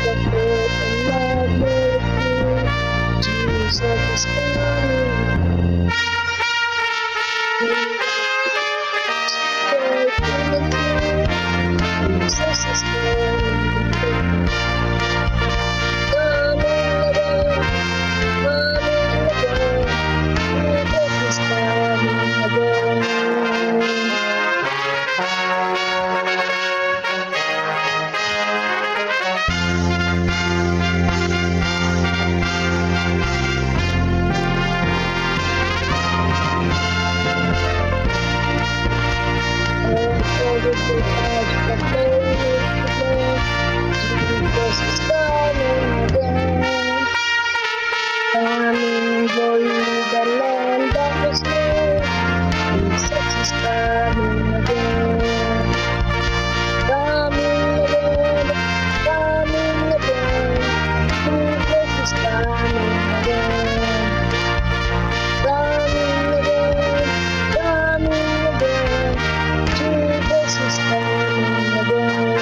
Support and love with you. Jesus is coming. Jesus is coming. Coming again. Coming again. Jesus is coming again. Jesus is coming again. Coming for you, the land that was made. Jesus is coming again. Coming again. Coming again. Jesus is coming again. Coming again. Coming again. Jesus is coming again.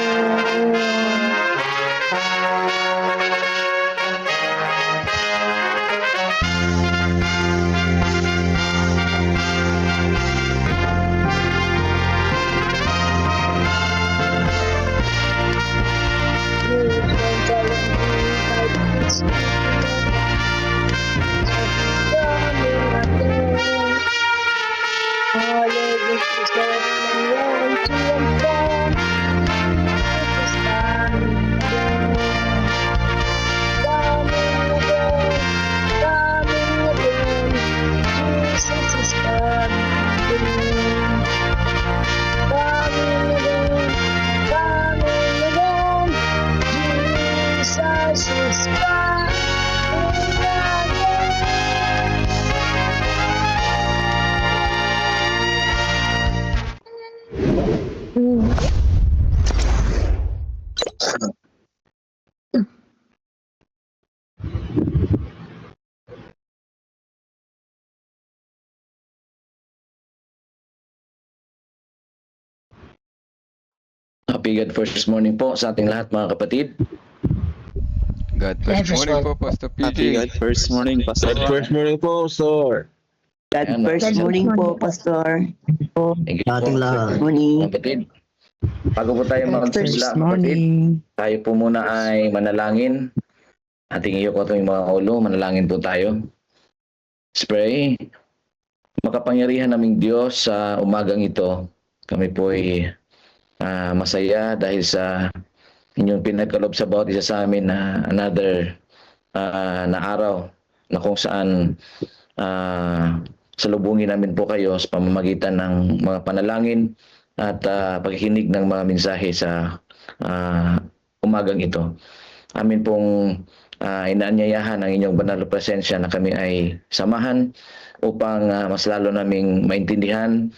Jesus is coming. Happy God First Morning po sa ating lahat mga kapatid. God first morning po, Pastor Happy PG. God first morning, Pastor Ron. First morning po, sir. God Ayan, first mga morning po, Pastor. Thank you po, Ating lahat. Morning. kapatid. Bago po tayo magsimula, First kapatid, morning. tayo po muna ay manalangin. Ating iyo ko itong mga ulo, manalangin po tayo. Let's pray. Makapangyarihan naming Diyos sa umagang ito, kami po ay masaya dahil sa inyong pinagkalob sa bawat isa sa amin na another na araw na kung saan salubungin namin po kayo sa pamamagitan ng mga panalangin at pagkikinig ng mga mensahe sa umagang ito. Amin pong inaanyayahan ang inyong banal na presensya na kami ay samahan upang mas lalo naming maintindihan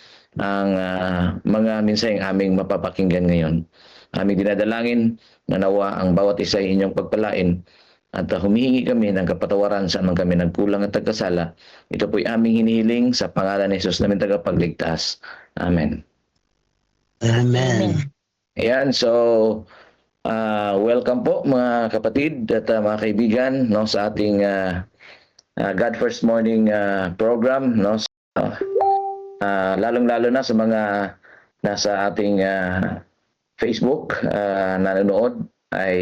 ang mga mensaheng aming mapapakinggan ngayon. Aming dinadalangin na nawa ang bawat isa ay inyong pagpalain at humihingi kami ng kapatawaran saan man kami nagkulang at nagkasala. Ito po'y aming hinihiling sa pangalan ni Jesus namin tagapagligtas. Amen. Amen. Ayan, so welcome po mga kapatid at mga kaibigan no, sa ating God First Morning program. No? Lalong-lalo na sa mga nasa ating Facebook nanonood ay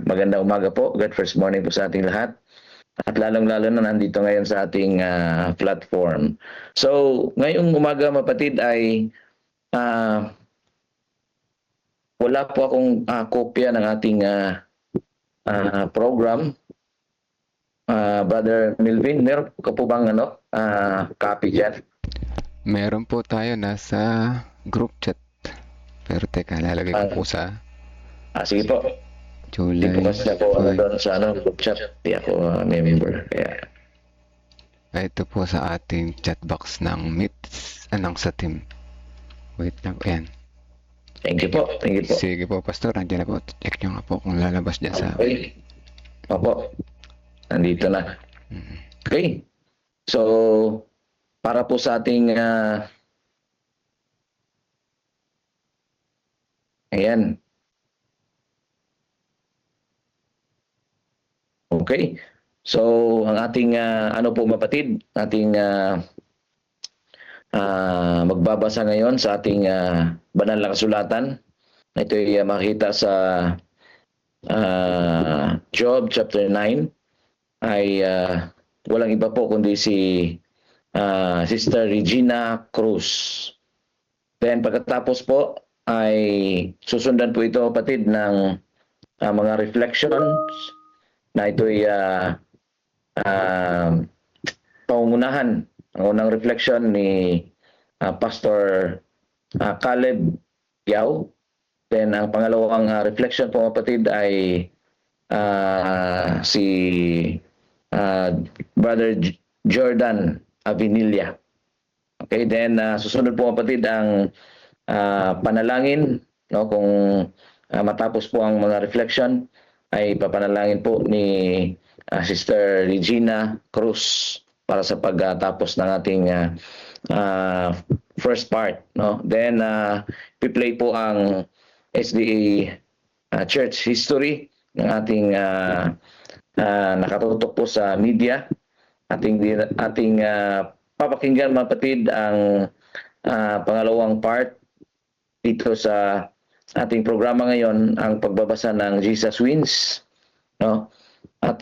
magandang umaga po. God First Morning po sa ating lahat. At lalong-lalo na nandito ngayon sa ating platform. So, ngayong umaga mapatid ay wala po akong kopya ng ating program. Brother Melvin, meron ka po bang copy dyan? Meron po tayo nasa group chat. Pero teka, lalagay ko po sa Sige po. Hindi July po kasi ako 5. doon sa group chat. Hindi ako member. Kaya Ito po sa ating chat box ng Meet ng sa team. Wait lang, ayan. thank you po. Thank you po. Sige po, Pastor. Nandiyan na po. Check nyo nga po kung lalabas dyan sa... Okay. Opo. Nandito na. Okay. So, para po sa ating ayan. Okay. So, ang ating ano po mapatid, ating magbabasa ngayon sa ating banal na kasulatan. Ito ay makita sa Job chapter 9 ay walang iba po kundi si Sister Regina Cruz. Then pagkatapos po ay susundan po ito kapatid ng mga reflections na ito ay pangungunahan. Ang unang reflection ni Pastor Caleb Yao. Then ang pangalawang reflection po kapatid ay si Brother Jordan Avinilla. Okay, then susunod po kapatid ang panalangin, no, kung matapos po ang mga reflection ay papanalangin po ni Sister Regina Cruz para sa pagtapos ng ating first part, no. Then i-play po ang SDA church history ng ating nakatutok po sa media. Ating papakinggan mapatid ang pangalawang part dito sa ating programa ngayon, ang pagbabasa ng Jesus Wins, no? At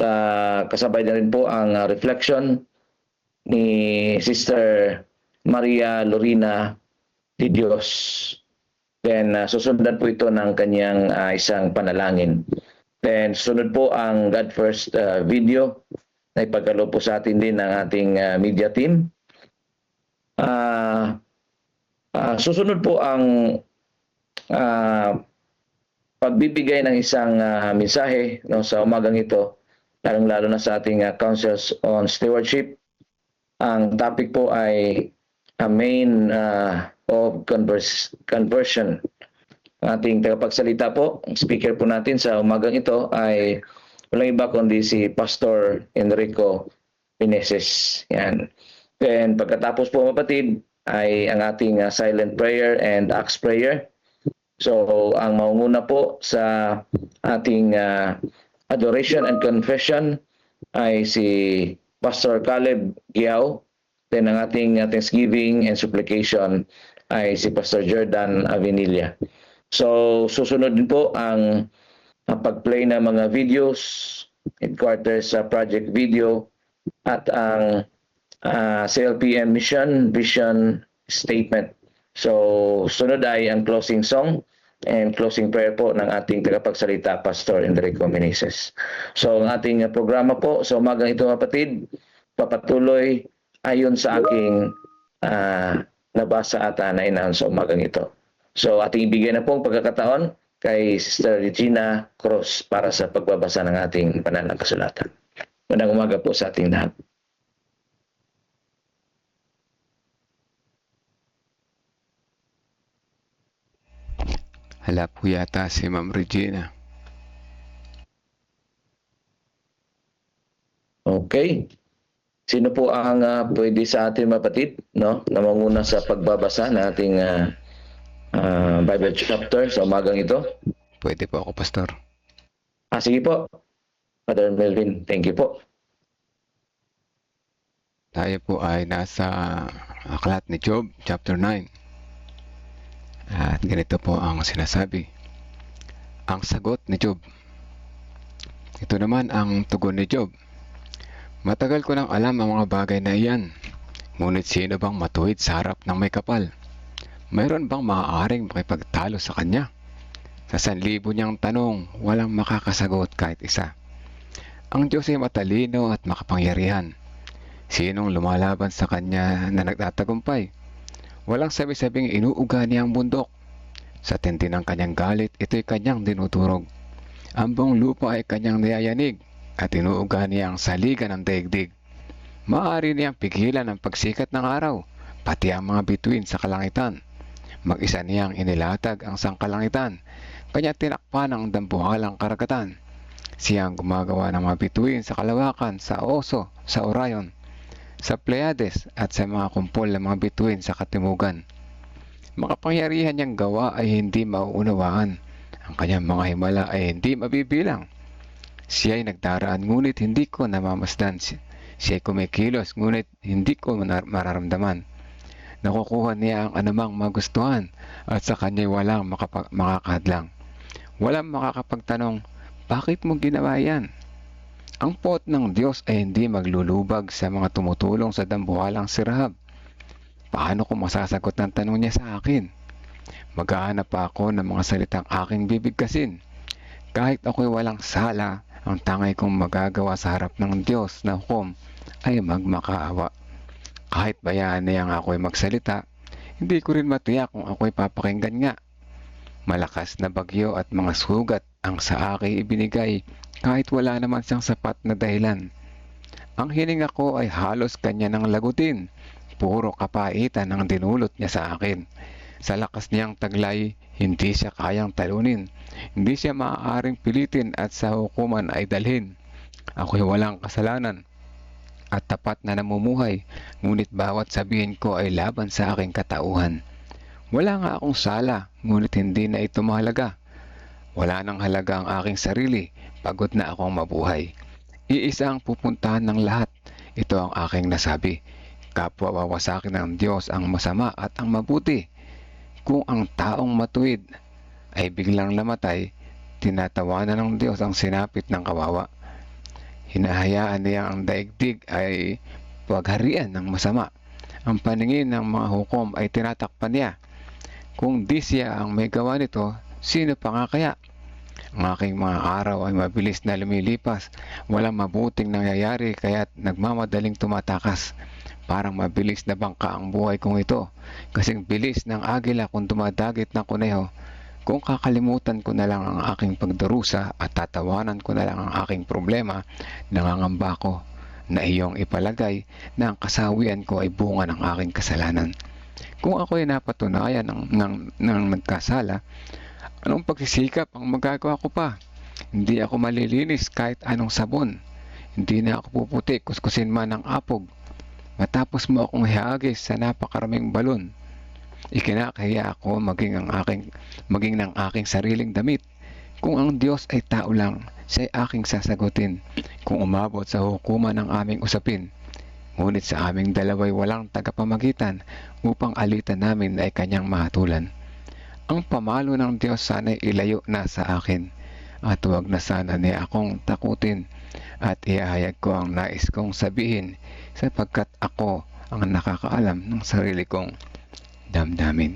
kasabay na rin po ang reflection ni Sister Maria Lorina de Dios. Then susundan po ito ng kanyang isang panalangin. Then susunod po ang God First video na ipagkaloob po sa atin din ng ating media team. Susunod po ang pagbibigay ng isang mensahe, no, sa umagang ito, lalong-lalo na sa ating councils on stewardship. Ang topic po ay main of conversion. Ating tagapagsalita po, ang speaker po natin sa umagang ito ay walang iba kundi si Pastor Enrico Meneses. Yan. Then pagkatapos po mapatid ay ang ating silent prayer and acts prayer. So ang maunguna po sa ating adoration and confession ay si Pastor Caleb Giao. Then ang ating thanksgiving and supplication ay si Pastor Jordan Avinilla. So susunod din po ang pag-play ng mga videos, headquarters project video, at ang CLPM mission vision statement. So sunod ay ang closing song and closing prayer po ng ating tagapagsalita, Pastor Enrico Meneses. So ang ating programa po sa umagang ito kapatid, papatuloy ayon sa aking nabasa at na-announce sa umagang ito. So ating ibigay na pong pagkakataon kay Sister Regina Cruz para sa pagbabasa ng ating banal na kasulatan. Magandang umaga po sa ating lahat. Hala po yata si Ma'am Regina. Okay. Sino po ang pwede sa ating mapatid, no, na manguna sa pagbabasa ng ating Bible chapter sa umagang ito? Pwede po ako, Pastor. Sige po. Father Melvin, thank you po. Tayo po ay nasa aklat ni Job, chapter 9. At ganito po ang sinasabi. Ang sagot ni Job. Ito naman ang tugon ni Job. Matagal ko nang alam ang mga bagay na iyan. Ngunit sino bang matuwid sa harap ng may kapal? Mayroon bang maaaring makipagtalo sa kanya? Sa 1,000 niyang tanong, walang makakasagot kahit isa. Ang Diyos ay matalino at makapangyarihan. Sinong lumalaban sa kanya na nagtatagumpay? Walang sabi-sabing inuuga niya ang bundok. Sa tindi ng kanyang galit, ito'y kanyang dinudurog. Ang buong lupa ay kanyang niyayanig at inuuga niya ang saligan ng daigdig. Maaari niyang pigilan ang pagsikat ng araw, pati ang mga bituin sa kalangitan. Mag-isa niyang inilatag ang sangkalangitan, kanya tinakpan ang dambuhalang karagatan. Siya ang gumagawa ng mga bituin sa kalawakan, sa Oso, sa Orion, sa Pleiades at sa mga kumpol ng mga bituin sa katimugan. Makapangyarihan niyang gawa ay hindi mauunawaan. Ang kanyang mga himala ay hindi mabibilang. Siya'y nagdaraan ngunit hindi ko namamasdan. Siya'y kumikilos ngunit hindi ko mararamdaman. Nakukuha niya ang anumang magustuhan at sa kanya'y walang makakahadlang. Walang makakapagtanong, bakit mo ginawa yan? Ang pot ng Diyos ay hindi maglulubag sa mga tumutulong sa dambuhalang si Rahab. Paano ko masasagot ng tanong niya sa akin? Maghahanap pa ako ng mga salitang aking bibigkasin. Kahit ako'y walang sala, ang tangay kong magagawa sa harap ng Diyos na hukom ay magmakaawa. Kahit bayaan niyang ako'y magsalita, hindi ko rin matiyak kung ako'y papakinggan nga. Malakas na bagyo at mga sugat ang sa akin ibinigay kahit wala naman siyang sapat na dahilan. Ang hininga ko ay halos kanya ng lagutin. Puro kapaitan ang dinulot niya sa akin. Sa lakas niyang taglay, hindi siya kayang talunin. Hindi siya maaaring pilitin at sa hukuman ay dalhin. Ako'y walang kasalanan at tapat na namumuhay, ngunit bawat sabihin ko ay laban sa aking katauhan. Wala nga akong sala, ngunit hindi na ito mahalaga. Wala nang halaga ang aking sarili, pagod na akong mabuhay. Iisa ang pupuntahan ng lahat. Ito ang aking nasabi. Kapwa wawasakin ng Diyos ang masama at ang mabuti. Kung ang taong matuwid ay biglang namatay, tinatawanan ng Diyos ang sinapit ng kawawa. Hinahayaan niya ang daigdig ay pagharian ng masama. Ang paningin ng mga hukom ay tinatakpan niya. Kung di siya ang may gawa nito, sino pa nga kaya? Ang aking mga araw ay mabilis na lumilipas. Walang mabuting nangyayari kaya't nagmamadaling tumatakas. Parang mabilis na bangka ang buhay kong ito. Kasing bilis ng agila kung dumadagit ng kuneho. Kung kakalimutan ko na lang ang aking pagdarusa at tatawanan ko na lang ang aking problema, nangangamba ko na iyong ipalagay na ang kasawian ko ay bunga ng aking kasalanan. Kung ako ay napatunayan ng nagkasala, anong pagsisikap ang magagawa ko pa? Hindi ako malilinis kahit anong sabon. Hindi na ako puputi kuskusin man ng apog. Matapos mo akong ihagis sa napakaraming balon. Ikinakahiya ako maging ng aking sariling damit. Kung ang Diyos ay tao lang, siya'y aking sasagutin kung umabot sa hukuman ng aming usapin. Ngunit sa aming dalaway walang tagapamagitan upang alitan namin ay kanyang mahatulan. Ang pamalo ng Diyos sana'y ilayo na sa akin at huwag na sana niya akong takutin at ihahayag ko ang nais kong sabihin sapagkat ako ang nakakaalam ng sarili kong damdamin.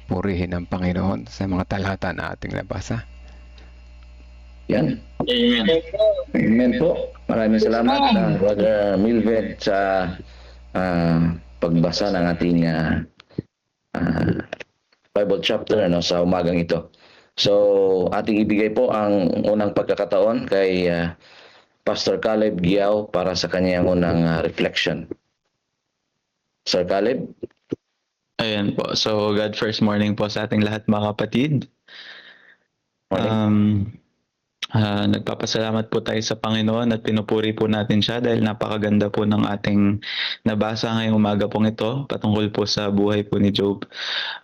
Purihin ang Panginoon sa mga talata na ating nabasa. Yan. Amen. Amen po. Maraming salamat Brother Milved sa pagbasa ng ating Bible chapter sa umagang ito. So, ating ibigay po ang unang pagkakataon kay Pastor Caleb Giao para sa kanyang unang reflection. Sir Caleb? Ayan po. So, God first morning po sa ating lahat mga kapatid. Nagpapasalamat po tayo sa Panginoon at pinupuri po natin siya dahil napakaganda po ng ating nabasa ngayong umaga pong ito patungkol po sa buhay po ni Job.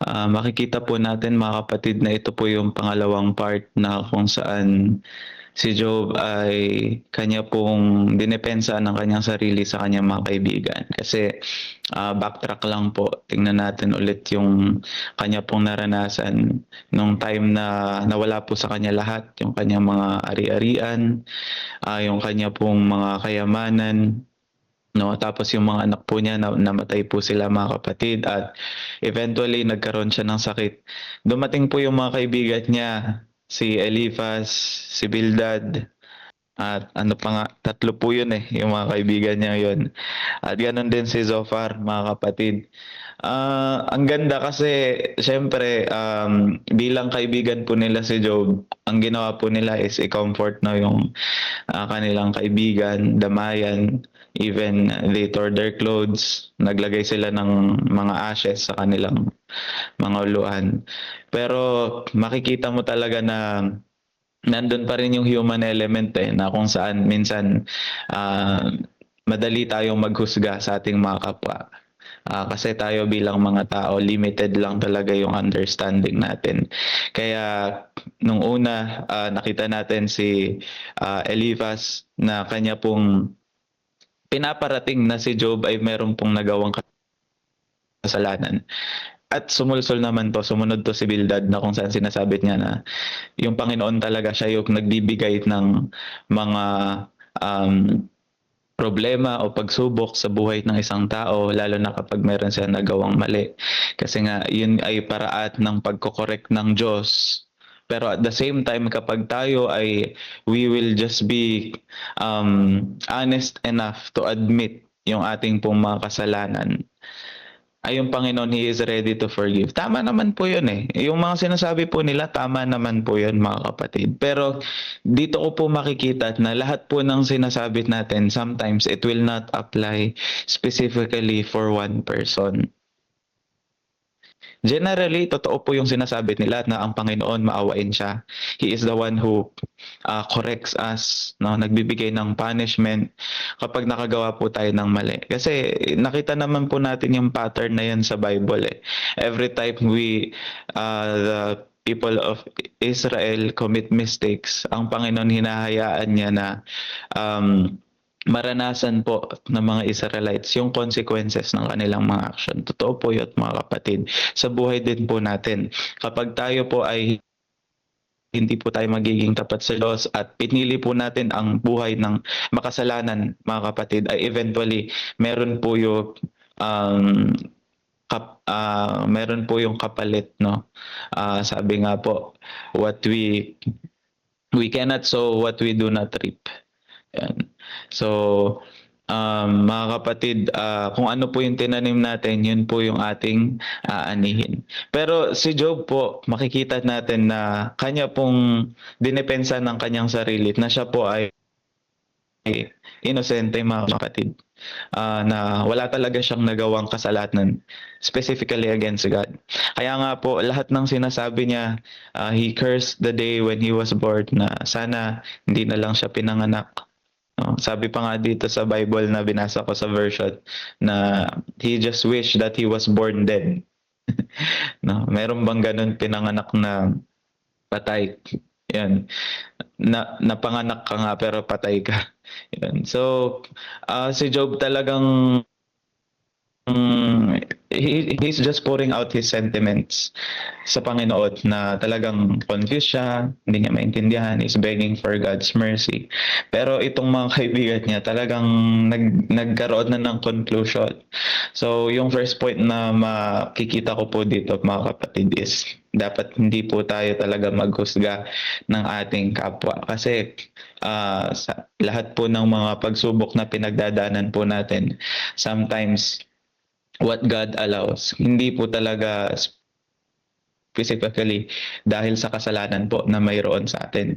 Makikita po natin mga kapatid na ito po yung pangalawang part na kung saan si Job ay kanya pong dinepensa ng kanyang sarili sa kanyang mga kaibigan. Kasi backtrack lang po, tingnan natin ulit yung kanya pong naranasan nung time na nawala po sa kanya lahat, yung kanyang mga ari-arian, yung kanya pong mga kayamanan, no? Tapos yung mga anak po niya namatay po sila mga kapatid at eventually nagkaroon siya ng sakit. Dumating po yung mga kaibigan niya, si Eliphaz, si Bildad, at ano pa nga, tatlo po yun yung mga kaibigan niya yun. At ganoon din si Zophar, mga kapatid. Ang ganda kasi, syempre, bilang kaibigan po nila si Job, ang ginawa po nila is i-comfort yung kanilang kaibigan, damayan, even they tore their clothes, naglagay sila ng mga ashes sa kanilang mga uluhan. Pero makikita mo talaga na nandun pa rin yung human element na kung saan minsan madali tayong maghusga sa ating mga kapwa. Kasi tayo bilang mga tao, limited lang talaga yung understanding natin. Kaya nung una, nakita natin si Eliphaz na kanya pong pinaparating na si Job ay meron pong nagawang kasalanan. At sumunod to si Bildad na kung saan sinasabi niya na yung Panginoon talaga siya yung nagbibigay ng mga um, problema o pagsubok sa buhay ng isang tao, lalo na kapag meron siya nagawang mali. Kasi nga, yun ay paraan ng pagkokorek ng Diyos. Pero at the same time, kapag tayo ay we will just be honest enough to admit yung ating pong mga kasalanan, ay yung Panginoon, He is ready to forgive. Tama naman po yun eh. Yung mga sinasabi po nila, tama naman po yun mga kapatid. Pero dito ko po makikita na lahat po ng sinasabi natin, sometimes it will not apply specifically for one person. Generally, totoo po yung sinasabi nila na ang Panginoon maawain siya. He is the one who corrects us, no? Nagbibigay ng punishment kapag nakagawa po tayo ng mali. Kasi nakita naman po natin yung pattern na yan sa Bible eh. Every time the people of Israel commit mistakes, ang Panginoon hinahayaan niya na maranasan po ng mga Israelites yung consequences ng kanilang mga action. Totoo po yun mga kapatid. Sa buhay din po natin, kapag tayo po ay hindi po tayo magiging tapat sa Diyos at pinili po natin ang buhay ng makasalanan mga kapatid, ay eventually meron po yung meron po yung kapalit, no? Sabi nga po, we cannot sow what we do not reap. Yan. So, mga kapatid, kung ano po yung tinanim natin, yun po yung ating aanihin. Pero si Job po, makikita natin na kanya pong dinepensa ng kanyang sarili na siya po ay inosente mga kapatid. Na wala talaga siyang nagawang kasalanan specifically against God. Kaya nga po lahat ng sinasabi niya, he cursed the day when he was born, na sana hindi na lang siya pinanganak. Sabi pa nga dito sa Bible na binasa ko sa version na he just wished that he was born dead. No, meron bang ganun, pinanganak na patay? Yan. Napanganak ka nga pero patay ka. Yan. So, si Job talagang he's just pouring out his sentiments sa Panginoon na talagang confused siya, hindi niya maintindihan, is begging for God's mercy. Pero itong mga kaibigan niya talagang nagkaroon na ng conclusion. So yung first point na makikita ko po dito mga kapatid is dapat hindi po tayo talaga maghusga ng ating kapwa. Kasi sa lahat po ng mga pagsubok na pinagdadaanan po natin, sometimes what God allows, hindi po talaga specifically dahil sa kasalanan po na mayroon sa atin.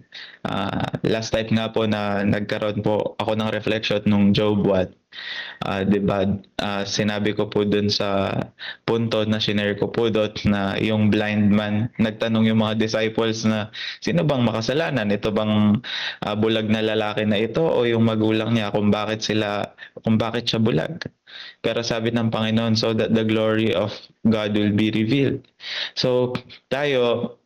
Last time nga po na nagkaroon po ako ng reflection nung Job 1, diba, sinabi ko po dun sa punto na shinare ko po doon na yung blind man, nagtanong yung mga disciples na sino bang makasalanan? Ito bang bulag na lalaki na ito o yung magulang niya kung bakit siya bulag? Pero sabi ng Panginoon, so that the glory of God will be revealed. So tayo,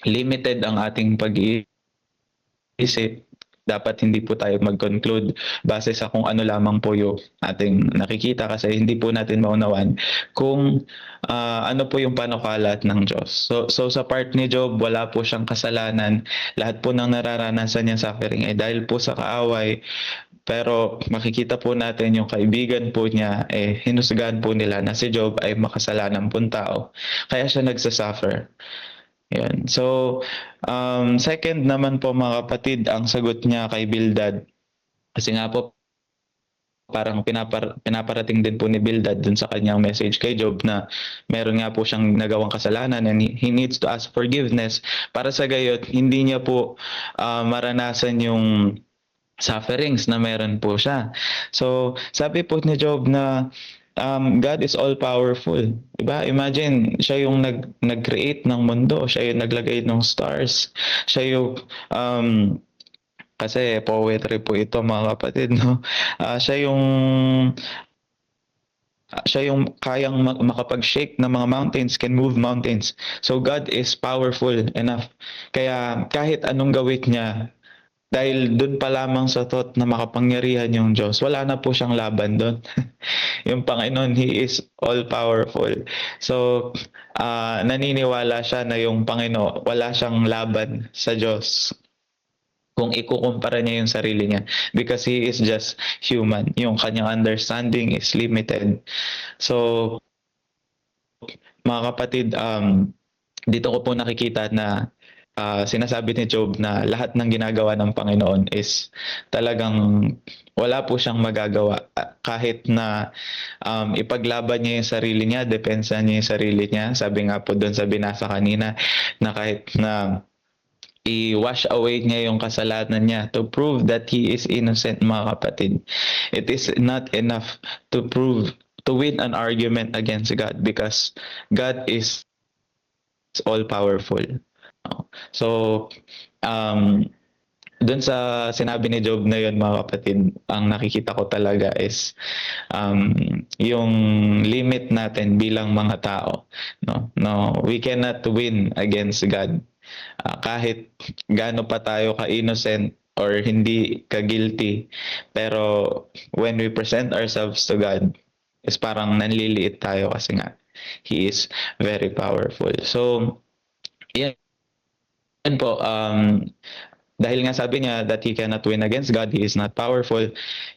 limited ang ating pag-iisip. Dapat hindi po tayo mag-conclude base sa kung ano lamang po yung ating nakikita, kasi hindi po natin maunawan kung ano po yung panukalat ng Diyos. So sa part ni Job, wala po siyang kasalanan. Lahat po ng nararanasan niya suffering ay dahil po sa kaaway. Pero makikita po natin yung kaibigan po niya, hinusgahan po nila na si Job ay makasalanan pong tao. Kaya siya nagsasuffer. Yan. So, second naman po mga kapatid, ang sagot niya kay Bildad. Kasi nga po, parang pinaparating din po ni Bildad dun sa kanyang message kay Job na meron nga po siyang nagawang kasalanan and he needs to ask forgiveness para sa gayon hindi niya po maranasan yung sufferings na meron po siya. So, sabi po ni Job na God is all powerful. Diba? Imagine, siya yung nag-create ng mundo, siya yung naglagay ng stars, siya yung kasi poetry po ito mga kapatid, no? Siya yung Siya yung kayang makapag-shake ng mga mountains, can move mountains. So God is powerful enough. Kaya kahit anong gawin niya, dahil dun pa lamang sa thought na makapangyarihan yung Diyos, wala na po siyang laban dun. Yung Panginoon, He is all-powerful. So, naniniwala siya na yung Panginoon, wala siyang laban sa Diyos kung ikukumpara niya yung sarili niya, because He is just human. Yung kanyang understanding is limited. So, mga kapatid, dito ko po nakikita na sinasabi ni Job na lahat ng ginagawa ng Panginoon is talagang wala po siyang magagawa. Kahit na ipaglaban niya yung sarili niya, depensa niya yung sarili niya. Sabi nga po doon sa binasa kanina na kahit na i-wash away niya yung kasalanan niya to prove that he is innocent, mga kapatid. It is not enough to win an argument against God, because God is all-powerful. So, dun sa sinabi ni Job na yun, mga kapatid, ang nakikita ko talaga is yung limit natin bilang mga tao. No, we cannot win against God. Kahit gaano pa tayo ka-innocent or hindi ka-guilty, pero when we present ourselves to God, is parang nanliliit tayo kasi nga He is very powerful. So, yan po, dahil nga sabi niya that he cannot win against God, he is not powerful,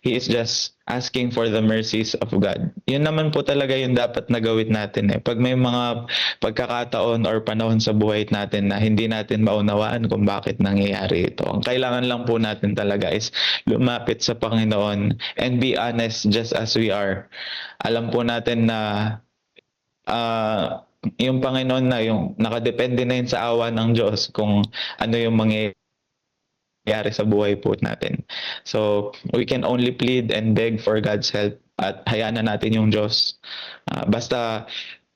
he is just asking for the mercies of God. Yun naman po talaga yung dapat na gawin natin. Pag may mga pagkakataon or panahon sa buhay natin na hindi natin maunawaan kung bakit nangyayari ito, ang kailangan lang po natin talaga is lumapit sa Panginoon and be honest just as we are. Alam po natin na yung Panginoon na yung nakadepende na yun sa awa ng Diyos kung ano yung mangyayari sa buhay po natin. So, we can only plead and beg for God's help at hayaan na natin yung Diyos. Basta,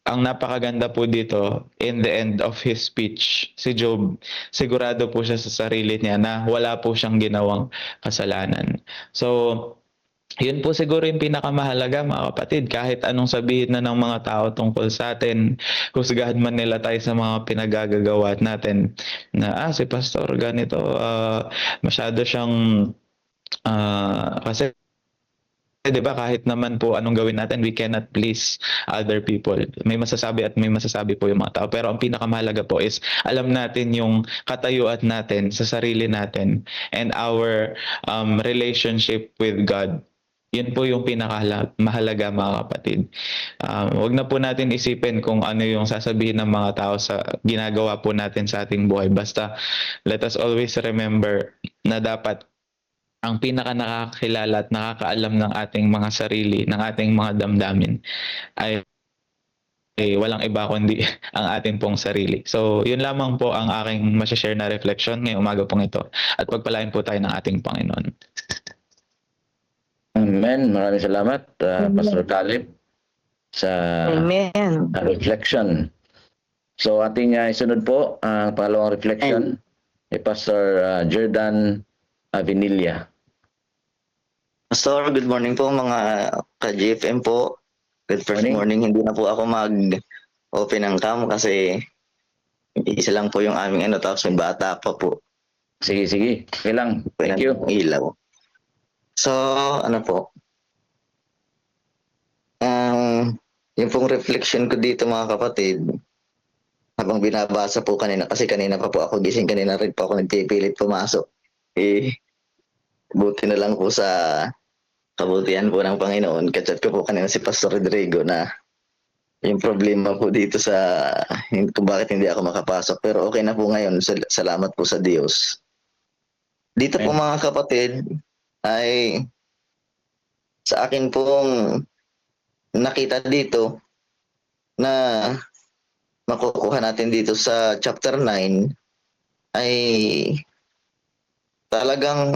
ang napakaganda po dito, in the end of his speech, si Job, sigurado po siya sa sarili niya na wala po siyang ginawang kasalanan. So, yun po siguro yung pinakamahalaga, mga kapatid. Kahit anong sabihin na ng mga tao tungkol sa atin, husgahan man nila tayo sa mga pinagagagawa natin, na si pastor ganito, masyado siyang kasi 'di ba, kahit naman po anong gawin natin, we cannot please other people. May masasabi at may masasabi po yung mga tao. Pero ang pinakamahalaga po is alam natin yung katayuan natin sa sarili natin and our relationship with God. Yun po yung pinakamahalaga, mga kapatid. Huwag na po natin isipin kung ano yung sasabihin ng mga tao sa ginagawa po natin sa ating buhay. Basta let us always remember na dapat ang pinaka nakakakilala at nakakaalam ng ating mga sarili, ng ating mga damdamin ay walang iba kundi ang ating pong sarili. So, yun lamang po ang aking masashare na reflection ngayong umaga pong ito. At pagpalain po tayo ng ating Panginoon. Amen. Maraming salamat, Amen. Pastor Caleb, sa Amen. reflection. So, ating isunod po ang pangalawang reflection ni Pastor Jordan Avinilla. Pastor, good morning po mga ka-GFM po. Good first morning. Hindi na po ako mag-open ng cam kasi isa lang po yung aming tapos may bata pa po. Sige. Okay lang. Thank you. Ilaw. So, ano po? Yung pong reflection ko dito, mga kapatid, habang binabasa po kanina, kasi kanina pa po ako gising, kanina rin po ako nagpipilit pumasok. Buti na lang po sa kabutihan po ng Panginoon. Kachat ko po kanina si Pastor Rodrigo na yung problema po dito sa kung bakit hindi ako makapasok. Pero okay na po ngayon. Salamat po sa Diyos. Dito po, mga kapatid, ay sa akin pong nakita dito na makukuha natin dito sa chapter 9 ay talagang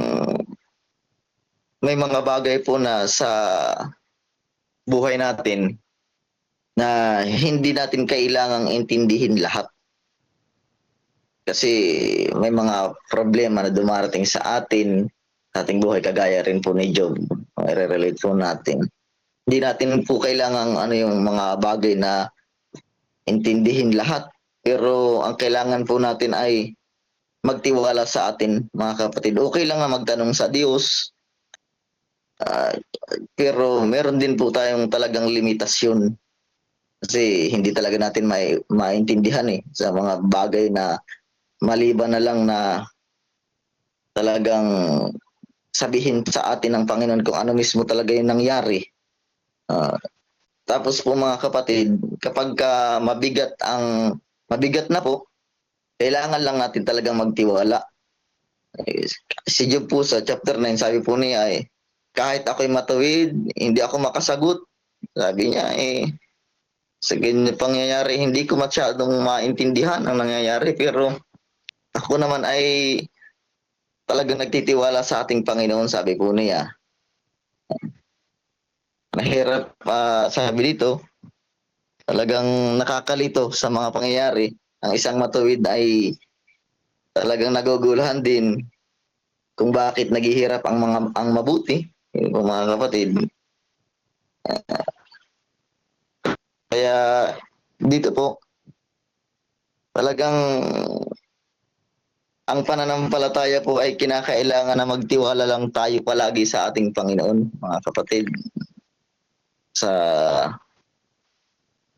may mga bagay po na sa buhay natin na hindi natin kailangang intindihin lahat. Kasi may mga problema na dumarating sa ating buhay, kagaya rin po ni Job. I-relate po natin Hindi natin po kailangan ano yung mga bagay na intindihin lahat. Pero ang kailangan po natin ay magtiwala sa atin, mga kapatid. Okay lang nga magtanong sa Diyos, ah, pero meron din po tayong talagang limitasyon. Kasi hindi talaga natin maintindihan sa mga bagay na maliban na lang na talagang sabihin sa atin ng Panginoon kung ano mismo talaga yung nangyari. Ah, Tapos po mga kapatid, kapag mabigat na po, kailangan lang natin talagang magtiwala. Si Job po sa chapter 9, sabi po niya kahit ako'y matuwid, hindi ako makasagot. Sabi niya sa ganyan pangyayari, hindi ko masyadong maintindihan ang nangyayari, pero ako naman ay talagang nagtitiwala sa ating Panginoon, sabi po niya. Mahirap sabi dito, talagang nakakalito sa mga pangyayari. Ang isang matuwid ay talagang naguguluhan din kung bakit naghihirap ang mabuti, yun po mga kapatid. Kaya dito po talagang ang pananampalataya po ay kinakailangan na magtiwala lang tayo palagi sa ating Panginoon, mga kapatid. Sa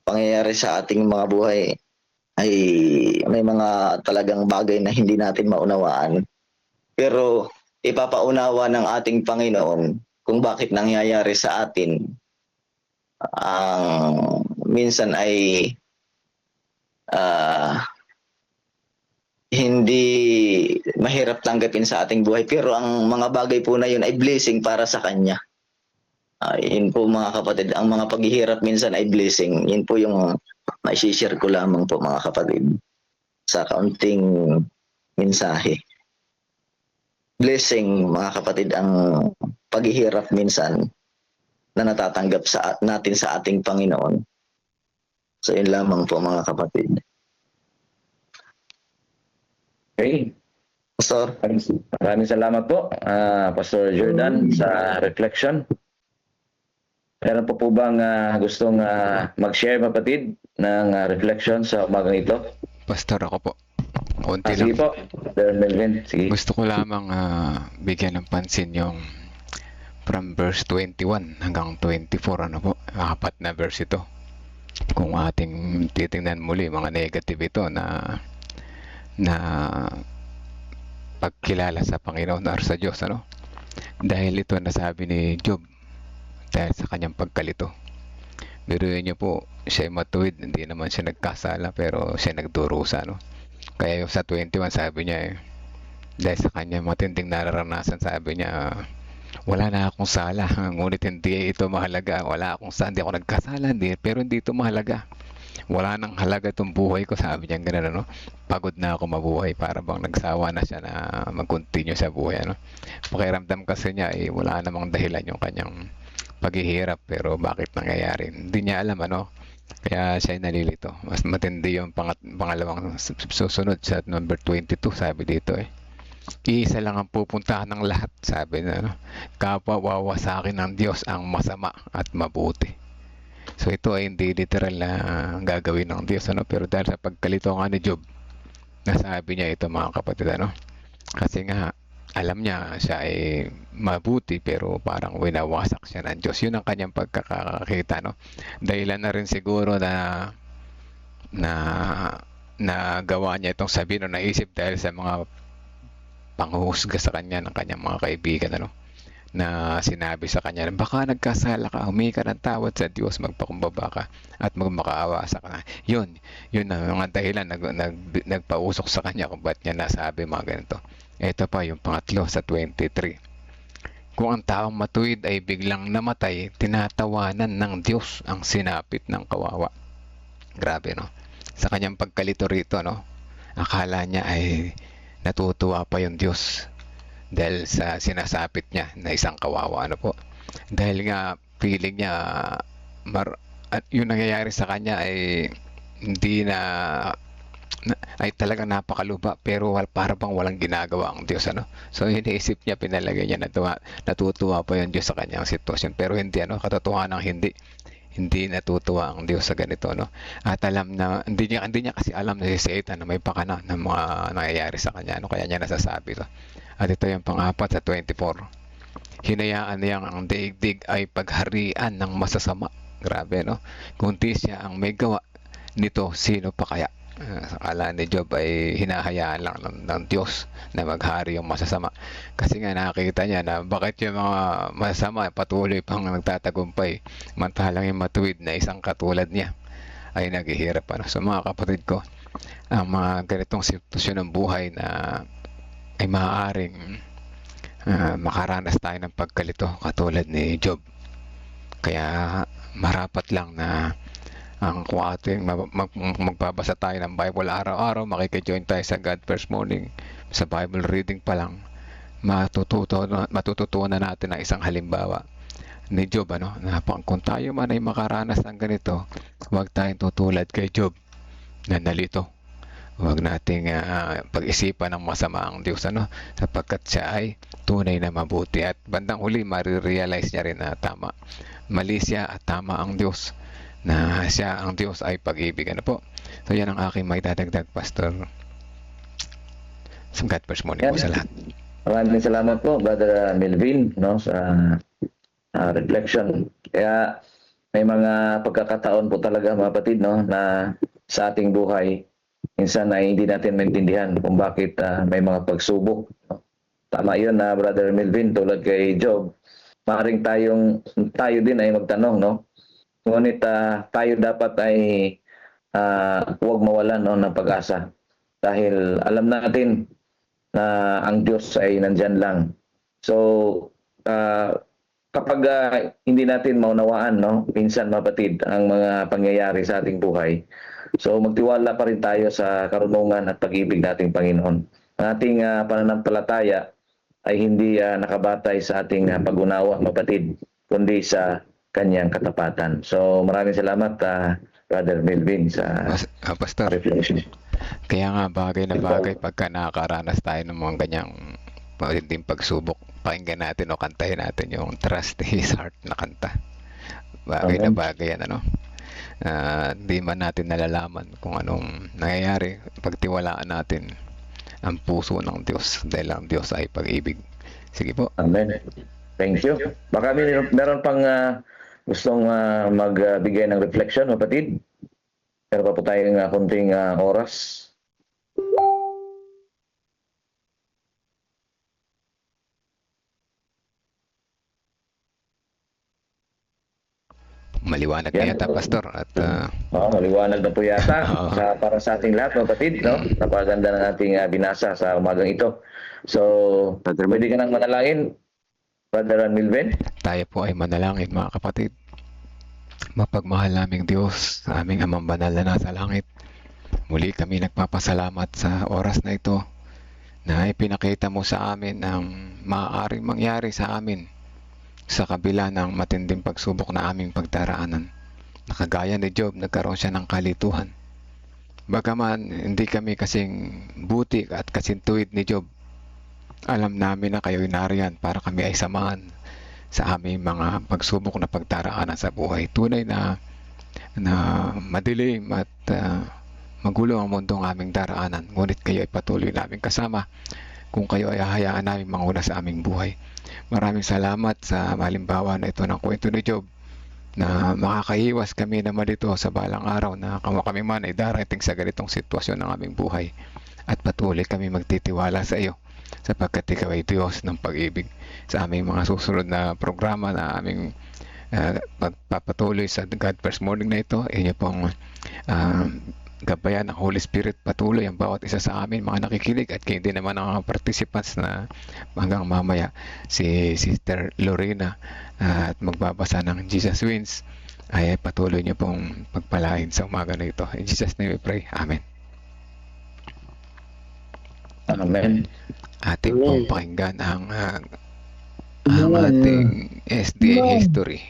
pangyayari sa ating mga buhay ay may mga talagang bagay na hindi natin maunawaan. Pero ipapaunawa ng ating Panginoon kung bakit nangyayari sa atin. Ang minsan ay hindi mahirap tanggapin sa ating buhay, pero ang mga bagay po na yun ay blessing para sa Kanya. Yun po mga kapatid, ang mga paghihirap minsan ay blessing. Yun po yung maishishare ko lamang po mga kapatid sa kaunting mensahe. Blessing mga kapatid ang paghihirap minsan na natatanggap natin sa ating Panginoon. So yun lamang po mga kapatid. Okay. Pastor? Maraming salamat po, Pastor Jordan, sa reflection. Meron po bang gustong mag-share, kapatid, ng reflection sa umagang ito? Pastor, ako po. Konti Sige lang. po, Brother Melvin. Sige. Gusto ko lamang bigyan ng pansin yung from verse 21 hanggang 24, ano po, apat na verse ito. Kung ating titingnan muli, mga negative ito na pagkilala sa Panginoon or sa Diyos, ano? Dahil ito nasabi ni Job dahil sa kanyang pagkalito. Biruin niyo po, siya ay matuwid, hindi naman siya nagkasala, pero siya nagdurusa, no? Kaya yung sa 21 sabi niya dahil sa kanyang matinding nararanasan, sabi niya, wala na akong sala, ngunit hindi ito mahalaga. Wala akong sala, hindi ako nagkasala, pero hindi ito mahalaga. Wala nang halaga itong buhay ko, sabi niya gano'n, ano? Pagod na ako mabuhay, para bang nagsawa na siya na mag-continue sa buhay, ano? Pakiramdam kasi niya wala namang dahilan yung kanyang paghihirap, pero bakit nangyayari? Hindi niya alam, ano? Kaya siya ay nalilito. Mas matindi yung pangalawang susunod sa number 22, sabi dito Iisa lang ang pupuntahan ng lahat, sabi na, no? Kapwa wawasakin ng Diyos ang masama at mabuti. So ito ay hindi literal na gagawin ng Diyos, ano? Pero dahil sa pagkalito nga ni Job, nasabi niya ito, mga kapatid, ano? Kasi nga alam niya siya ay mabuti, pero parang winawasak siya ng Diyos. Yun ang kanyang pagkakakita, no? Dahilan na rin siguro na gawa niya itong sabihin o naisip dahil sa mga panghuhusga sa kanya ng kanyang mga kaibigan, ano? Na sinabi sa kanya, baka nagkasala ka, humingi ka ng tawad sa Diyos, magpakumbaba ka at magmakaawa sa kanya. Yun ang mga dahilan nagpausok sa kanya kung ba't niya nasabi mga ganito. Ito pa yung pangatlo sa 23. Kung ang taong matuwid ay biglang namatay, tinatawanan ng Diyos ang sinapit ng kawawa. Grabe, no? Sa kanyang pagkalito rito, no? Akala niya ay natutuwa pa yung Diyos dahil sa sinasapit niya na isang kawawa, ano po? Dahil nga feeling niya at yung nangyayari sa kanya ay hindi na ay talagang napakaluba pero para bang walang ginagawa ang Diyos, ano. So iniisip niya, pinalagay niya na natutuwa pa yung Diyos sa kanyang sitwasyon, pero hindi, ano, katotohanan hindi natutuwa ang Diyos sa ganito, no. At alam na hindi niya kasi alam na si Satan na may pakana ng mga nangyayari sa kanya, ano, kaya niya nasasabi to. At ito yung pang-apat sa 24. Hinayaan niyang ang daigdig ay pagharian ng masasama. Grabe, no? Kunti siya ang may gawa nito, sino pa kaya? Akala ni Job ay hinahayaan lang ng Diyos na maghari yung masasama. Kasi nga nakita niya na bakit yung mga masasama patuloy pang nagtatagumpay, mantalang yung matuwid na isang katulad niya ay naghihirap. Ano? So mga kapatid ko, ang mga ganitong sitwasyon ng buhay na ay maaaring makaranas tayo ng pagkalito katulad ni Job. Kaya marapat lang na kung ating magbabasa tayo ng Bible araw-araw, makikijoin tayo sa God First Morning, sa Bible reading pa lang, matututunan natin ang isang halimbawa ni Job, ano, na kung tayo man ay makaranas ng ganito, huwag tayong tutulad kay Job na nalito. Huwag nating pag-isipan ng masama ang Diyos, ano, sapagkat siya ay tunay na mabuti, at bandang huli marirealize niya rin na mali siya at tama ang Diyos, na siya ang Diyos ay pag-ibig, ano po. So yan ang aking may dadagdag, Pastor. Sa God First Morning po sa lahat. Maraming salamat po, Brother Melvin, no, sa reflection. Kaya may mga pagkakataon po talaga, mga kapatid, no, na sa ating buhay minsan ay hindi natin maintindihan kung bakit may mga pagsubok. No? Tama yun na Brother Melvin, tulad kay Job, maaaring tayo din ay magtanong, no? Ngunit tayo dapat ay huwag mawalan, no, ng pag-asa. Dahil alam natin na ang Diyos ay nandyan lang. So, kapag hindi natin maunawaan, no, minsan, mapatid, ang mga pangyayari sa ating buhay, so magtiwala pa rin tayo sa karunungan at pag-ibig nating Panginoon. Ang ating pananampalataya ay hindi nakabatay sa ating pag-unawa, mapatid, kundi sa kanyang katapatan. So maraming salamat, Brother Melvin, sa Pastor, reflection. kaya nga bagay na bagay pagka nakakaranas tayo ng mga ganyang matinding pagsubok, pakinggan natin o kantahin natin yung Trust His Heart na kanta. Bagay na bagay yan, ano. Di man natin nalalaman kung anong nangyayari, pagtiwalaan natin ang puso ng Diyos, dahil ang Diyos ay pag-ibig. Sige po. Amen. Thank you. Baka meron pang gustong magbigay ng reflection, kapatid. Pero pa po tayong konting oras. Maliwanag na Yan. yata, Pastor, at Maliwanag na po yata Oo. para sa ating lahat, kapatid, no? Napakaganda ng ating binasa sa umagang ito. So, pwede ka nang manalangin, Brother Melvin? tayo po ay manalangin, mga kapatid. Mapagmahal naming Diyos, aming Amang Banal na nasa langit, muli kami nagpapasalamat sa oras na ito na ipinakita mo sa amin ang maaaring mangyari sa amin sa kabila ng matinding pagsubok na aming pagdaraanan. Nakagaya ni Job, nagkaroon siya ng kalituhan. Bagaman hindi kami kasing buti at kasing tuwid ni Job, alam namin na kayo'y nariyan para kami ay samahan sa aming mga pagsubok na pagdaraanan sa buhay. Tunay na madilim at magulo ang mundong aming daraanan, ngunit kayo ay patuloy naming kasama kung kayo ay hahayaan namin manguna sa aming buhay. Maraming salamat sa malimbawa na ito ng kwento ni Job, na makakaiwas kami naman dito sa balang araw na kami man ay darating sa ganitong sitwasyon ng aming buhay, at patuloy kami magtitiwala sa iyo sapagkat ikaw ay Diyos ng pag-ibig. Sa aming mga susunod na programa na aming magpapatuloy sa God First Morning na ito, inyo pong gabayan ng Holy Spirit patuloy ang bawat isa sa amin, mga nakikinig, at kayo din naman ang mga participants na hanggang mamaya si Sister Lorena at magbabasa ng Jesus Wins, ay patuloy niyo pong pagpalain sa umaga na ito. In Jesus' name we pray. Amen. Amen. Ating pong pakinggan ang ating SDA history.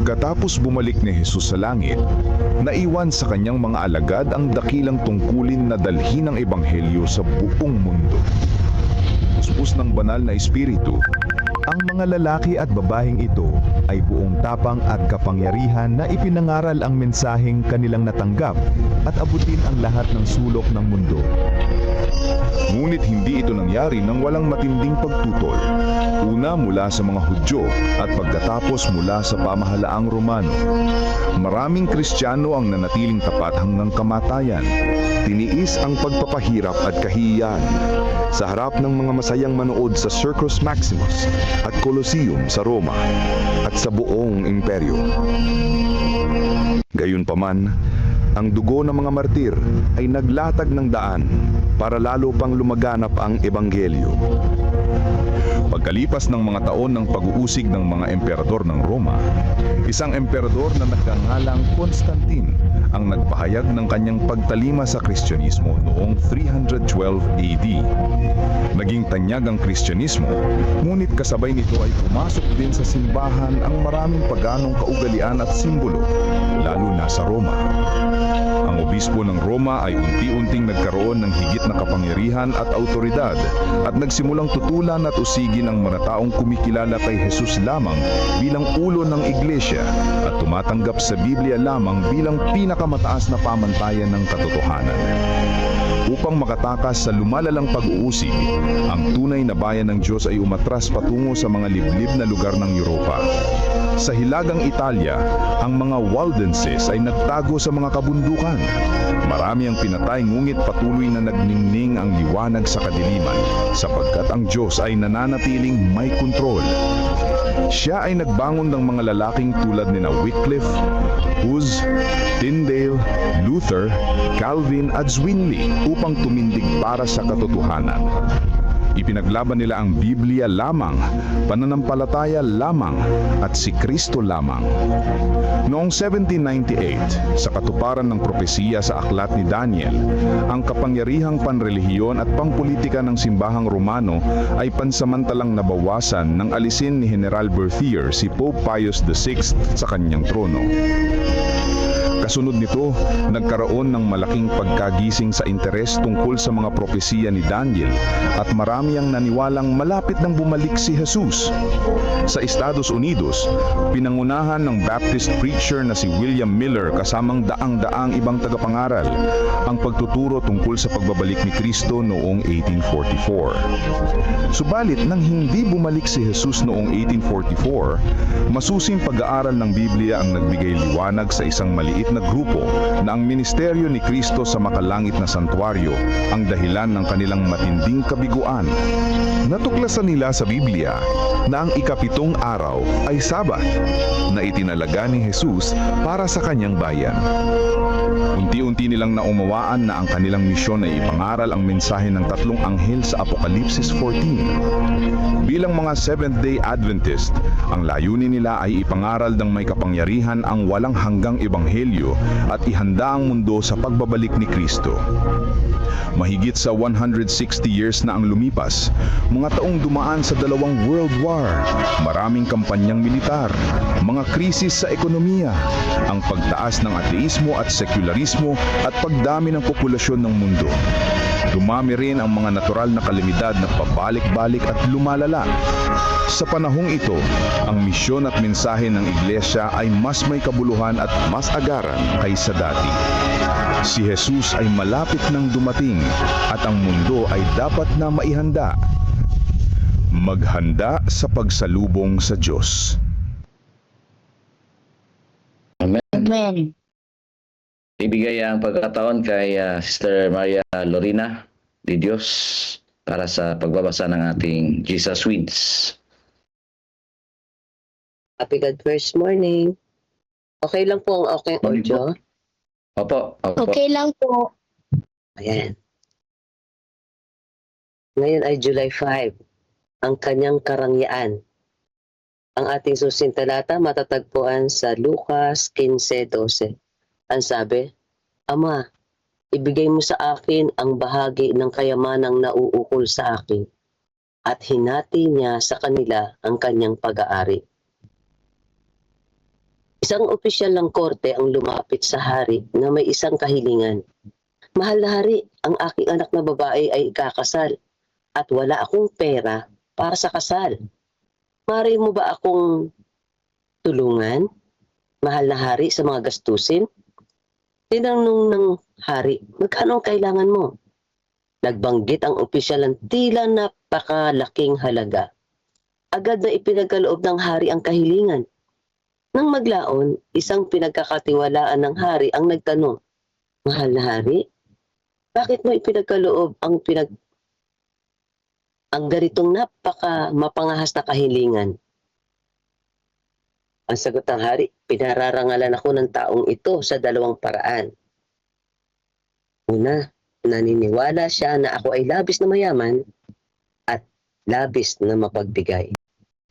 Pagkatapos bumalik ni Jesus sa langit, naiwan sa kanyang mga alagad ang dakilang tungkulin na dalhin ang ebanghelyo sa buong mundo. Puspos ng banal na espiritu, ang mga lalaki at babaeng ito ay buong tapang at kapangyarihan na ipinangaral ang mensaheng kanilang natanggap at abutin ang lahat ng sulok ng mundo. Ngunit hindi ito nangyari nang walang matinding pagtutol. Una mula sa mga Hudyo at pagkatapos mula sa pamahalaang Romano. Maraming Kristiyano ang nanatiling tapat hanggang kamatayan. Tiniis ang pagpapahirap at kahihiyan sa harap ng mga masayang manood sa Circus Maximus at Colosseum sa Roma at sa buong imperyo. Gayunpaman, ang dugo ng mga martir ay naglatag ng daan para lalo pang lumaganap ang ebanghelyo. Pagkalipas ng mga taon ng pag-uusig ng mga emperador ng Roma, isang emperador na nagkangalang Constantine ang nagpahayag ng kanyang pagtalima sa Kristyanismo noong 312 AD. Naging tanyag ang Kristyanismo, ngunit kasabay nito ay pumasok din sa simbahan ang maraming paganong kaugalian at simbolo, lalo na sa Roma. Ang obispo ng Roma ay unti-unting nagkaroon ng higit na kapangyarihan at autoridad at nagsimulang tutulan at usigin ang mga taong kumikilala kay Jesus lamang bilang ulo ng iglesia at tumatanggap sa Biblia lamang bilang pinakamataas na pamantayan ng katotohanan. Upang makatakas sa lumalalang pag-uusig, ang tunay na bayan ng Diyos ay umatras patungo sa mga liblib na lugar ng Europa. Sa hilagang Italia, ang mga Waldenses ay nagtago sa mga kabundukan. Marami ang pinatay ngunit patuloy na nagningning ang liwanag sa kadiliman sapagkat ang Diyos ay nananatiling may kontrol. Siya ay nagbangon ng mga lalaking tulad ni Wycliffe, Hus, Tyndale, Luther, Calvin at Zwingli upang tumindig para sa katotohanan. Ipinaglaban nila ang Biblia lamang, pananampalataya lamang, at si Kristo lamang. Noong 1798, sa katuparan ng propesiya sa aklat ni Daniel, ang kapangyarihang panrelihiyon at pangpolitika ng simbahang Romano ay pansamantalang nabawasan nang alisin ni General Berthier si Pope Pius VI sa kanyang trono. Kasunod nito, nagkaroon ng malaking pagkagising sa interes tungkol sa mga propesiya ni Daniel at marami ang naniwalang malapit nang bumalik si Jesus. Sa Estados Unidos, pinangunahan ng Baptist preacher na si William Miller kasamang daang-daang ibang tagapangaral ang pagtuturo tungkol sa pagbabalik ni Kristo noong 1844. Subalit nang hindi bumalik si Jesus noong 1844, masusing pag-aaral ng Biblia ang nagbigay liwanag sa isang maliit na grupo na ang ministeryo ni Kristo sa makalangit na santuaryo ang dahilan ng kanilang matinding kabiguan. Natuklasan nila sa Biblia na ang ikapitong araw ay Sabat na itinalaga ni Jesus para sa kanyang bayan. Unti-unti nilang naumawaan na ang kanilang misyon ay ipangaral ang mensahe ng tatlong anghel sa Apokalipsis 14. Bilang mga Seventh-day Adventist, ang layunin nila ay ipangaral ng may kapangyarihan ang walang hanggang ebanghelyo at ihanda ang mundo sa pagbabalik ni Kristo. Mahigit sa 160 years na ang lumipas, mga taong dumaan sa dalawang World War, maraming kampanyang militar, mga krisis sa ekonomiya, ang pagtaas ng ateismo at sekularismo at pagdami ng populasyon ng mundo. Dumami rin ang mga natural na kalamidad na pabalik-balik at lumalala. Sa panahong ito, ang misyon at mensahe ng iglesia ay mas may kabuluhan at mas agaran kaysa dati. Si Jesus ay malapit nang dumating at ang mundo ay dapat na maihanda. Maghanda sa pagsalubong sa Diyos. Amen. Ibigay ang pagkataon kay Sister Maria Lorena de Dios para sa pagbabasa ng ating Jesus Wins. Happy God First Morning. Okay lang po ang okay Morning audio. Opo. Okay lang po. Ayan. Ngayon ay July 5, ang kanyang karangyaan. Ang ating susing talata matatagpuan sa Lucas 15:12. Ang sabi, Ama, ibigay mo sa akin ang bahagi ng kayamanang nauukol sa akin, at hinati niya sa kanila ang kanyang pag-aari. Isang opisyal ng korte ang lumapit sa hari na may isang kahilingan. Mahal na hari, ang aking anak na babae ay ikakasal at wala akong pera para sa kasal. Maaari mo ba akong tulungan, mahal na hari, sa mga gastusin? Tinanong ng hari, magkano ang kailangan mo? Nagbanggit ang opisyal ng tila napakalaking halaga. Agad na ipinagkaloob ng hari ang kahilingan. Nang maglaon, isang pinagkakatiwalaan ng hari ang nagtanong, mahal na hari, bakit mo ipinagkaloob ang ganitong mapangahas na kahilingan? Ang sagot ng hari, pinararangalan ako ng taong ito sa dalawang paraan. Una, naniniwala siya na ako ay labis na mayaman at labis na mapagbigay.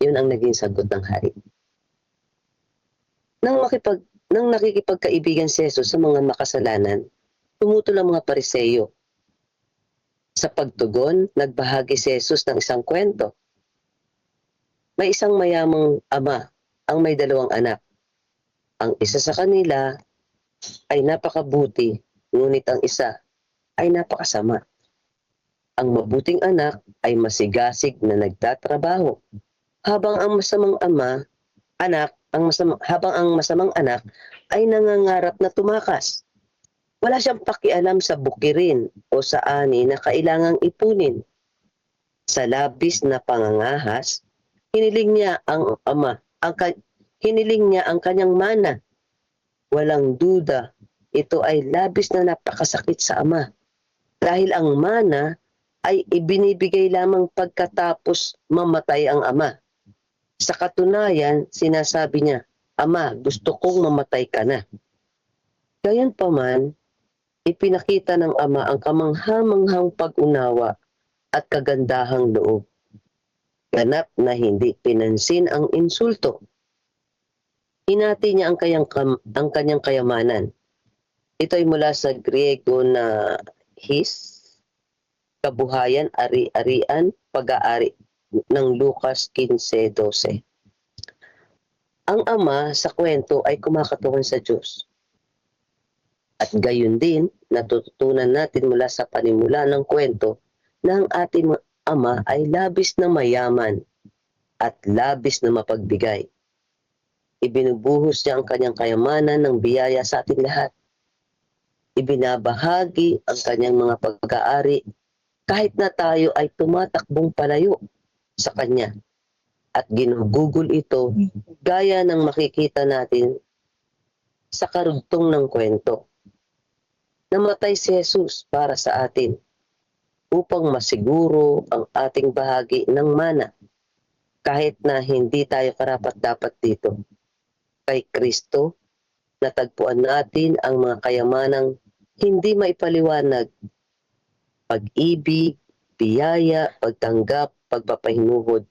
Yun ang naging sagot ng hari. Nang nakikipagkaibigan si Jesus sa mga makasalanan, tumutol ang mga Pariseyo. Sa pagtugon, nagbahagi si Jesus ng isang kwento. May isang mayamang ama ang may 2 anak. Ang isa sa kanila ay napakabuti, ngunit ang isa ay napakasama. Ang mabuting anak ay masigasig na nagtatrabaho, habang ang masamang anak ay nangangarap na tumakas. Wala siyang pakialam sa bukirin o sa ani na kailangang ipunin. Sa labis na pangangahas, hiniling niya ang kanyang mana. Walang duda, ito ay labis na napakasakit sa ama. Dahil ang mana ay ibinibigay lamang pagkatapos mamatay ang ama. Sa katunayan, sinasabi niya, Ama, gusto kong mamatay ka na. Gayunpaman, ipinakita ng ama ang kamanghamanghang pag-unawa at kagandahang loob. Ganap na hindi pinansin ang insulto. Hinati niya ang kanyang kayamanan. Ito ay mula sa Griego na his, kabuhayan, ari-arian, pag-aari, ng Lucas 15:12. Ang ama sa kwento ay kumakatawan sa Diyos. At gayon din, natututunan natin mula sa panimula ng kwento na ang ating ama ay labis na mayaman at labis na mapagbigay. Ibinubuhos niya ang kanyang kayamanan ng biyaya sa ating lahat. Ibinabahagi ang kanyang mga pag-aari kahit na tayo ay tumatakbong palayo sa kanya. At ginugugol ito gaya ng makikita natin sa karugtong ng kwento. Namatay si Jesus para sa atin upang masiguro ang ating bahagi ng mana kahit na hindi tayo karapat-dapat dito. Kay Kristo, natagpuan natin ang mga kayamanang hindi maipaliwanag: pag-ibig, biyaya, pagtanggap, pagpapahinuhod,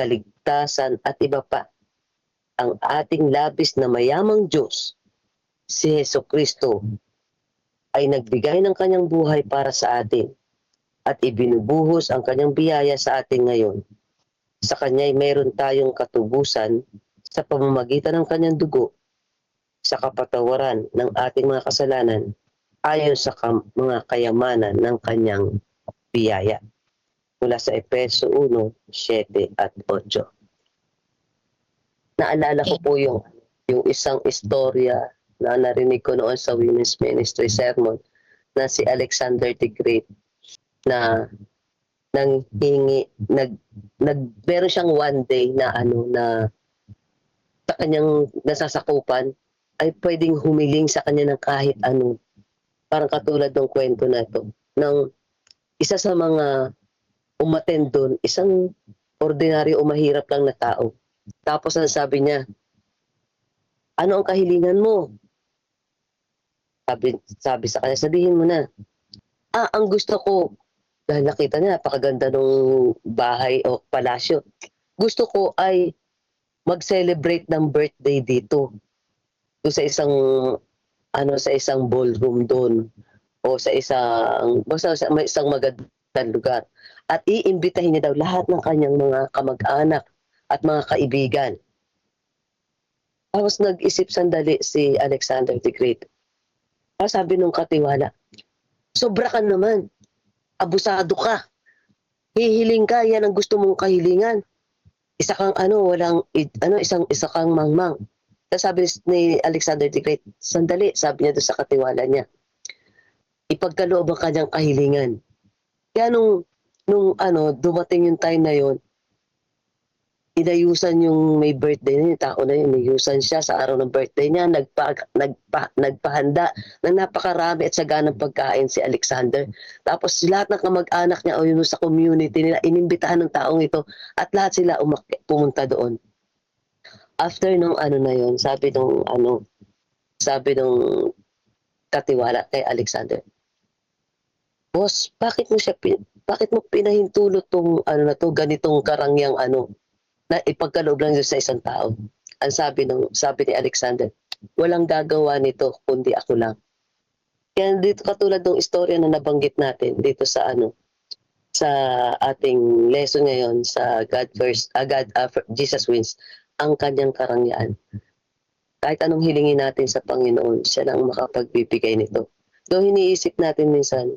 kaligtasan at iba pa. Ang ating labis na mayamang Diyos, si Jesucristo, ay nagbigay ng kanyang buhay para sa atin at ibinubuhos ang kanyang biyaya sa atin ngayon. Sa kanya ay mayroon tayong katubusan sa pamamagitan ng kanyang dugo sa kapatawaran ng ating mga kasalanan ayon sa mga kayamanan ng kanyang biyaya. Mula sa Efeso 1:7 at 8. Naalala ko po yung isang istorya na narinig ko noon sa Women's Ministry Sermon na si Alexander the Great na meron siyang one day na sa kanyang nasasakupan ay pwedeng humiling sa kanya ng kahit ano. Parang katulad ng kwento na ito ng isa sa mga umattend doon, isang ordinaryo o mahirap lang na tao. Tapos sabi niya, ano ang kahilingan mo? Sabi sa kanya, sabihin mo na. Ang gusto ko, dahil nakita niya, napakaganda ng bahay o palasyo. Gusto ko ay mag-celebrate ng birthday dito. Sa isang ballroom doon o sa isang magandang lugar. At iimbitahin niya daw lahat ng kanyang mga kamag-anak at mga kaibigan. Tapos nag-isip sandali si Alexander the Great. Sabi nung katiwala, sobra ka naman. Abusado ka. Hihiling ka, yan ang gusto mong kahilingan. Isa kang isa kang mangmang. Tapos sabi ni Alexander the Great, sandali, sabi niya doon sa katiwala niya, ipagkaloob ang kanyang kahilingan. Kaya nung dumating yung time na yon, inayusan yung may birthday na yung tao na yun, inayusan siya sa araw ng birthday niya, nagpahanda ng napakarami at saganang pagkain si Alexander. Tapos lahat ng kamag-anak niya o yun sa community nila, inimbitahan ng taong ito at lahat sila pumunta doon. After nung na yun, sabi nung katiwala kay Alexander, Boss, bakit mo pinahintulot tong ganitong karangyang na ipagkaloob lang sa isang tao? Ang sabi ni Alexander, walang gagawa nito kundi ako lang. Kaya dito katulad ng istorya na nabanggit natin dito sa sa ating lesson ngayon sa Jesus wins ang kanyang karangyaan. Kahit anong hilingin natin sa Panginoon, siya lang makapagbibigay nito. Though iniisip natin minsan,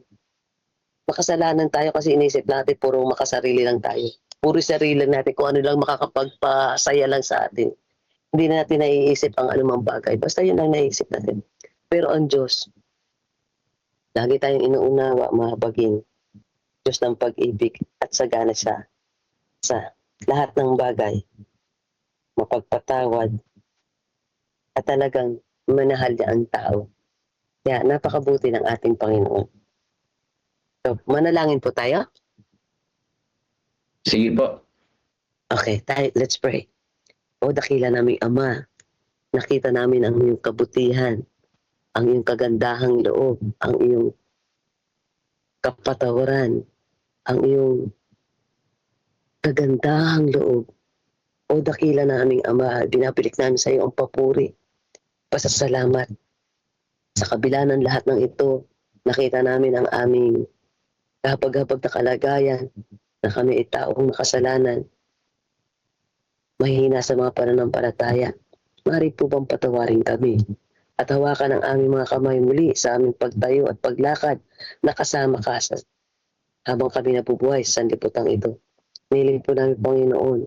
makasalanan tayo kasi iniisip natin puro makasarili lang tayo. Puro sarili lang natin kung ano lang makakapagpasaya lang sa atin. Hindi na natin naiisip ang anumang bagay. Basta yun ang naiisip natin. Pero ang Diyos, lagi tayong inuunawa, mahabagin. Diyos ng pag-ibig at sagana siya sa lahat ng bagay. Mapagpatawad at talagang manahal niya ang tao. Kaya napakabuti ng ating Panginoon. So, manalangin po tayo. Sige po. Okay, let's pray. O dakila naming Ama, nakita namin ang iyong kabutihan, ang iyong kagandahang loob, ang iyong kapatawaran, ang iyong kagandahang loob. O dakila naming Ama, binapilik namin sa iyo ang papuri, pasasalamat. Sa kabila ng lahat ng ito, nakita namin ang aming kapag-habag na kalagayan, na kami ay taong makasalanan, mahihina sa mga pananampalataya. Maaari po bang patawarin kami at hawakan ang aming mga kamay muli sa aming pagtayo at paglakad na kasama ka habang kami nabubuhay sa sanlibutan ito. Niling po namin, Panginoon,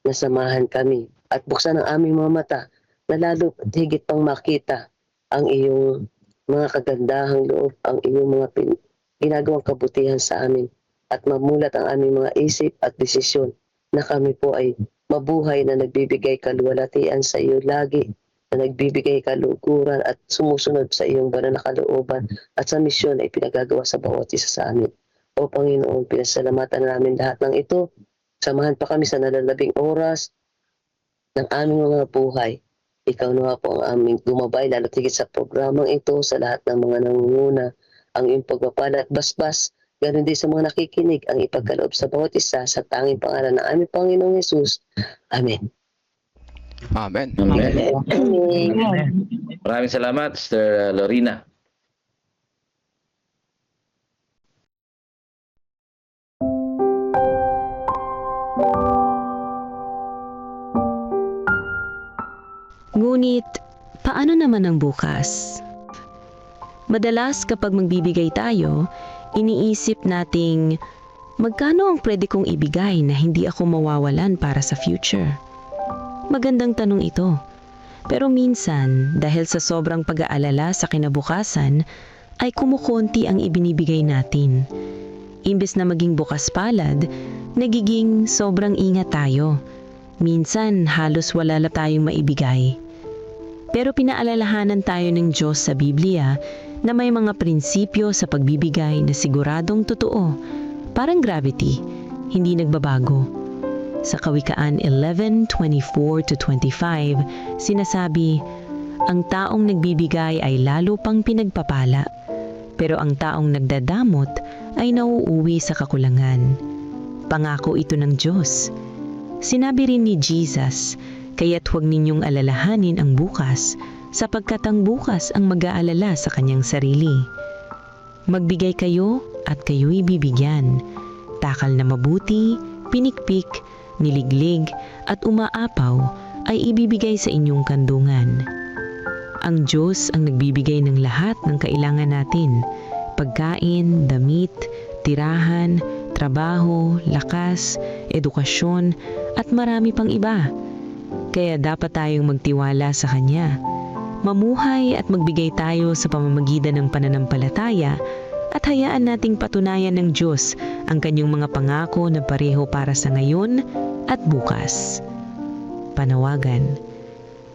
na samahan kami at buksan ang aming mga mata na lalo at higit pang makita ang iyong mga kagandahang loob, ang iyong mga ginagawang kabutihan sa amin at mamulat ang aming mga isip at desisyon na kami po ay mabuhay na nagbibigay kaluwalhatian sa iyo lagi, na nagbibigay kaluguran at sumusunod sa iyong banal na kalooban at sa misyon ay pinagagawa sa bawat isa sa amin. O Panginoon, pinasalamatan namin lahat ng ito. Samahan pa kami sa nalalabing oras ng aming mga buhay. Ikaw na po ang aming gumabay, lalo tigit sa programang ito, sa lahat ng mga nangunguna, ang iyong pagpapala at basbas. Ganon din sa mga nakikinig ang ipagkaloob sa bawat isa sa tanging pangalan ng aming Panginoong Yesus. Amen. Amen. Amen. Amen. Maraming salamat, Sister Lorena. Ngunit, paano naman ang bukas? Madalas kapag magbibigay tayo, iniisip nating magkano ang pwede kong ibigay na hindi ako mawawalan para sa future? Magandang tanong ito. Pero minsan, dahil sa sobrang pag-aalala sa kinabukasan, ay kumukonti ang ibinibigay natin. Imbes na maging bukas palad, nagiging sobrang ingat tayo. Minsan, halos wala na tayong maibigay. Pero pinaalalahanan tayo ng Diyos sa Biblia na may mga prinsipyo sa pagbibigay na siguradong totoo, parang gravity, hindi nagbabago. Sa Kawikaan 11:24-25, sinasabi, ang taong nagbibigay ay lalo pang pinagpapala, pero ang taong nagdadamot ay nauuwi sa kakulangan. Pangako ito ng Diyos. Sinabi rin ni Jesus, kaya't huwag ninyong alalahanin ang bukas, sapagkat ang bukas ang mag-aalala sa kanyang sarili. Magbigay kayo at kayo'y bibigyan. Takal na mabuti, pinikpik, niliglig at umaapaw ay ibibigay sa inyong kandungan. Ang Diyos ang nagbibigay ng lahat ng kailangan natin: pagkain, damit, tirahan, trabaho, lakas, edukasyon, at marami pang iba. Kaya dapat tayong magtiwala sa Kanya. Mamuhay at magbigay tayo sa pamamagitan ng pananampalataya at hayaan nating patunayan ng Diyos ang Kanyang mga pangako na pareho para sa ngayon at bukas. Panawagan.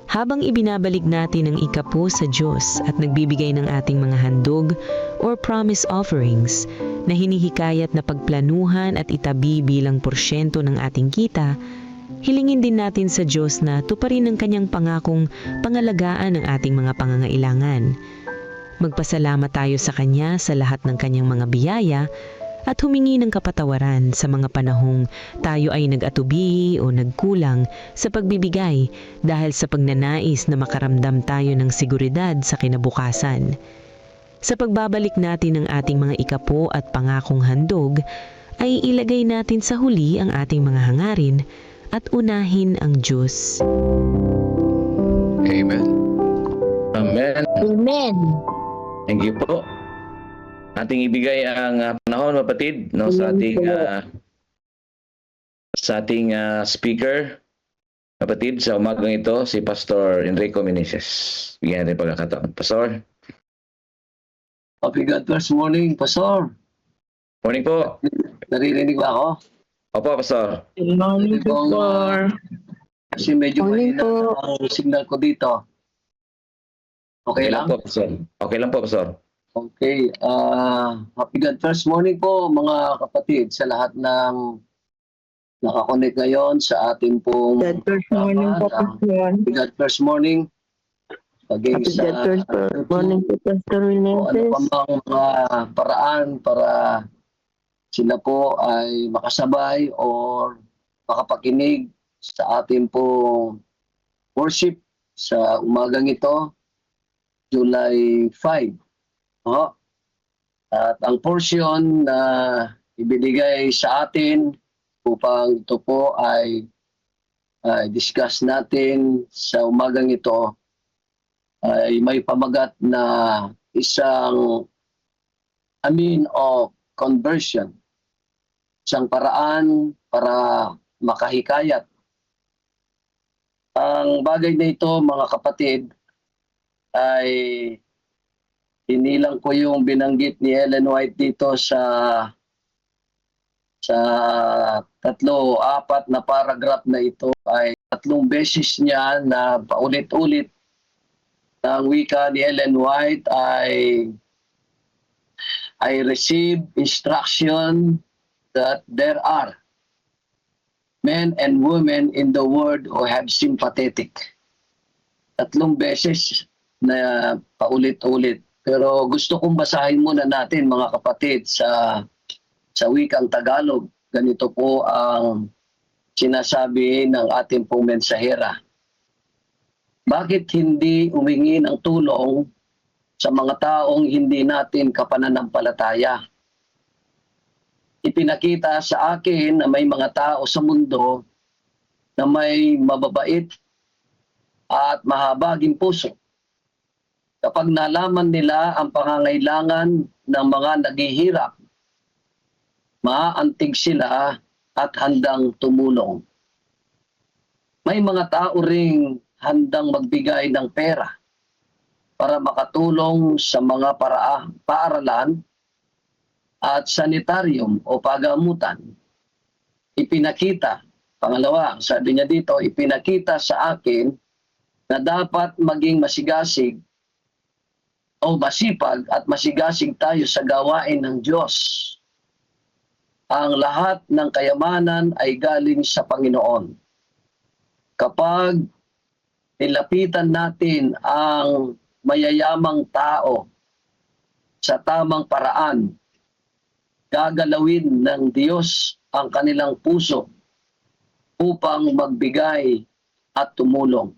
Habang ibinabalik natin ang ikapo sa Diyos at nagbibigay ng ating mga handog or promise offerings na hinihikayat na pagplanuhan at itabi bilang porsyento ng ating kita, hilingin din natin sa Diyos na tuparin ang Kanyang pangakong pangalagaan ng ating mga pangangailangan. Magpasalamat tayo sa Kanya sa lahat ng Kanyang mga biyaya at humingi ng kapatawaran sa mga panahong tayo ay nag-atubihi o nagkulang sa pagbibigay dahil sa pagnanais na makaramdam tayo ng seguridad sa kinabukasan. Sa pagbabalik natin ng ating mga ikapo at pangakong handog, ay ilagay natin sa huli ang ating mga hangarin at unahin ang Diyos. Amen. Amen. Amen. Thank you po. Ating ibigay ang panahon, mapatid, no, sa ating speaker, kapatid, sa umagang ito, si Pastor Enrico Meneses. Bigyan natin pagkakataon. Pastor. Happy God bless morning, Pastor. Morning po. Naririnig ba ako? Opo, Pastor. Good morning, Pastor. Kasi medyo Morning mahina po. ang signal ko dito. Okay lang? po, Pastor. Okay lang po, Pastor. Okay. Happy God first morning po, mga kapatid, sa lahat ng nakakonect ngayon sa ating pong God first morning po, Pastor. Happy God first morning. Happy God first morning po, Pastor O ano Meneses. pa mang mga paraan para sila po ay makasabay or makapakinig sa ating pong worship sa umagang ito, July 5. At ang portion na ibinigay sa atin upang ito po ay discuss natin sa umagang ito ay may pamagat na isang of conversion. Isang paraan para makahikayat. Ang bagay na ito, mga kapatid, ay inilang ko yung binanggit ni Ellen White dito sa 3-4 na paragraph na ito ay 3 beses niya na paulit-ulit ang wika ni Ellen White ay I receive instruction that there are men and women in the world who have sympathetic. 3 beses na paulit-ulit. Pero gusto kong basahin muna natin, mga kapatid, sa wikang Tagalog. Ganito po ang sinasabi ng ating pong mensahera. Bakit hindi humingi ng tulong sa mga taong hindi natin kapananampalataya? Ipinakita sa akin na may mga tao sa mundo na may mababait at mahabaging puso. Kapag nalaman nila ang pangangailangan ng mga naghihirap, maaantig sila at handang tumulong. May mga tao ring handang magbigay ng pera para makatulong sa mga paaralan at sanitarium o pagamutan. Ipinakita, pangalawa, sabi niya dito, ipinakita sa akin na dapat maging masigasig o masipag at masigasig tayo sa gawain ng Diyos. Ang lahat ng kayamanan ay galing sa Panginoon. Kapag nilapitan natin ang mayayamang tao sa tamang paraan, gagalawin ng Diyos ang kanilang puso upang magbigay at tumulong.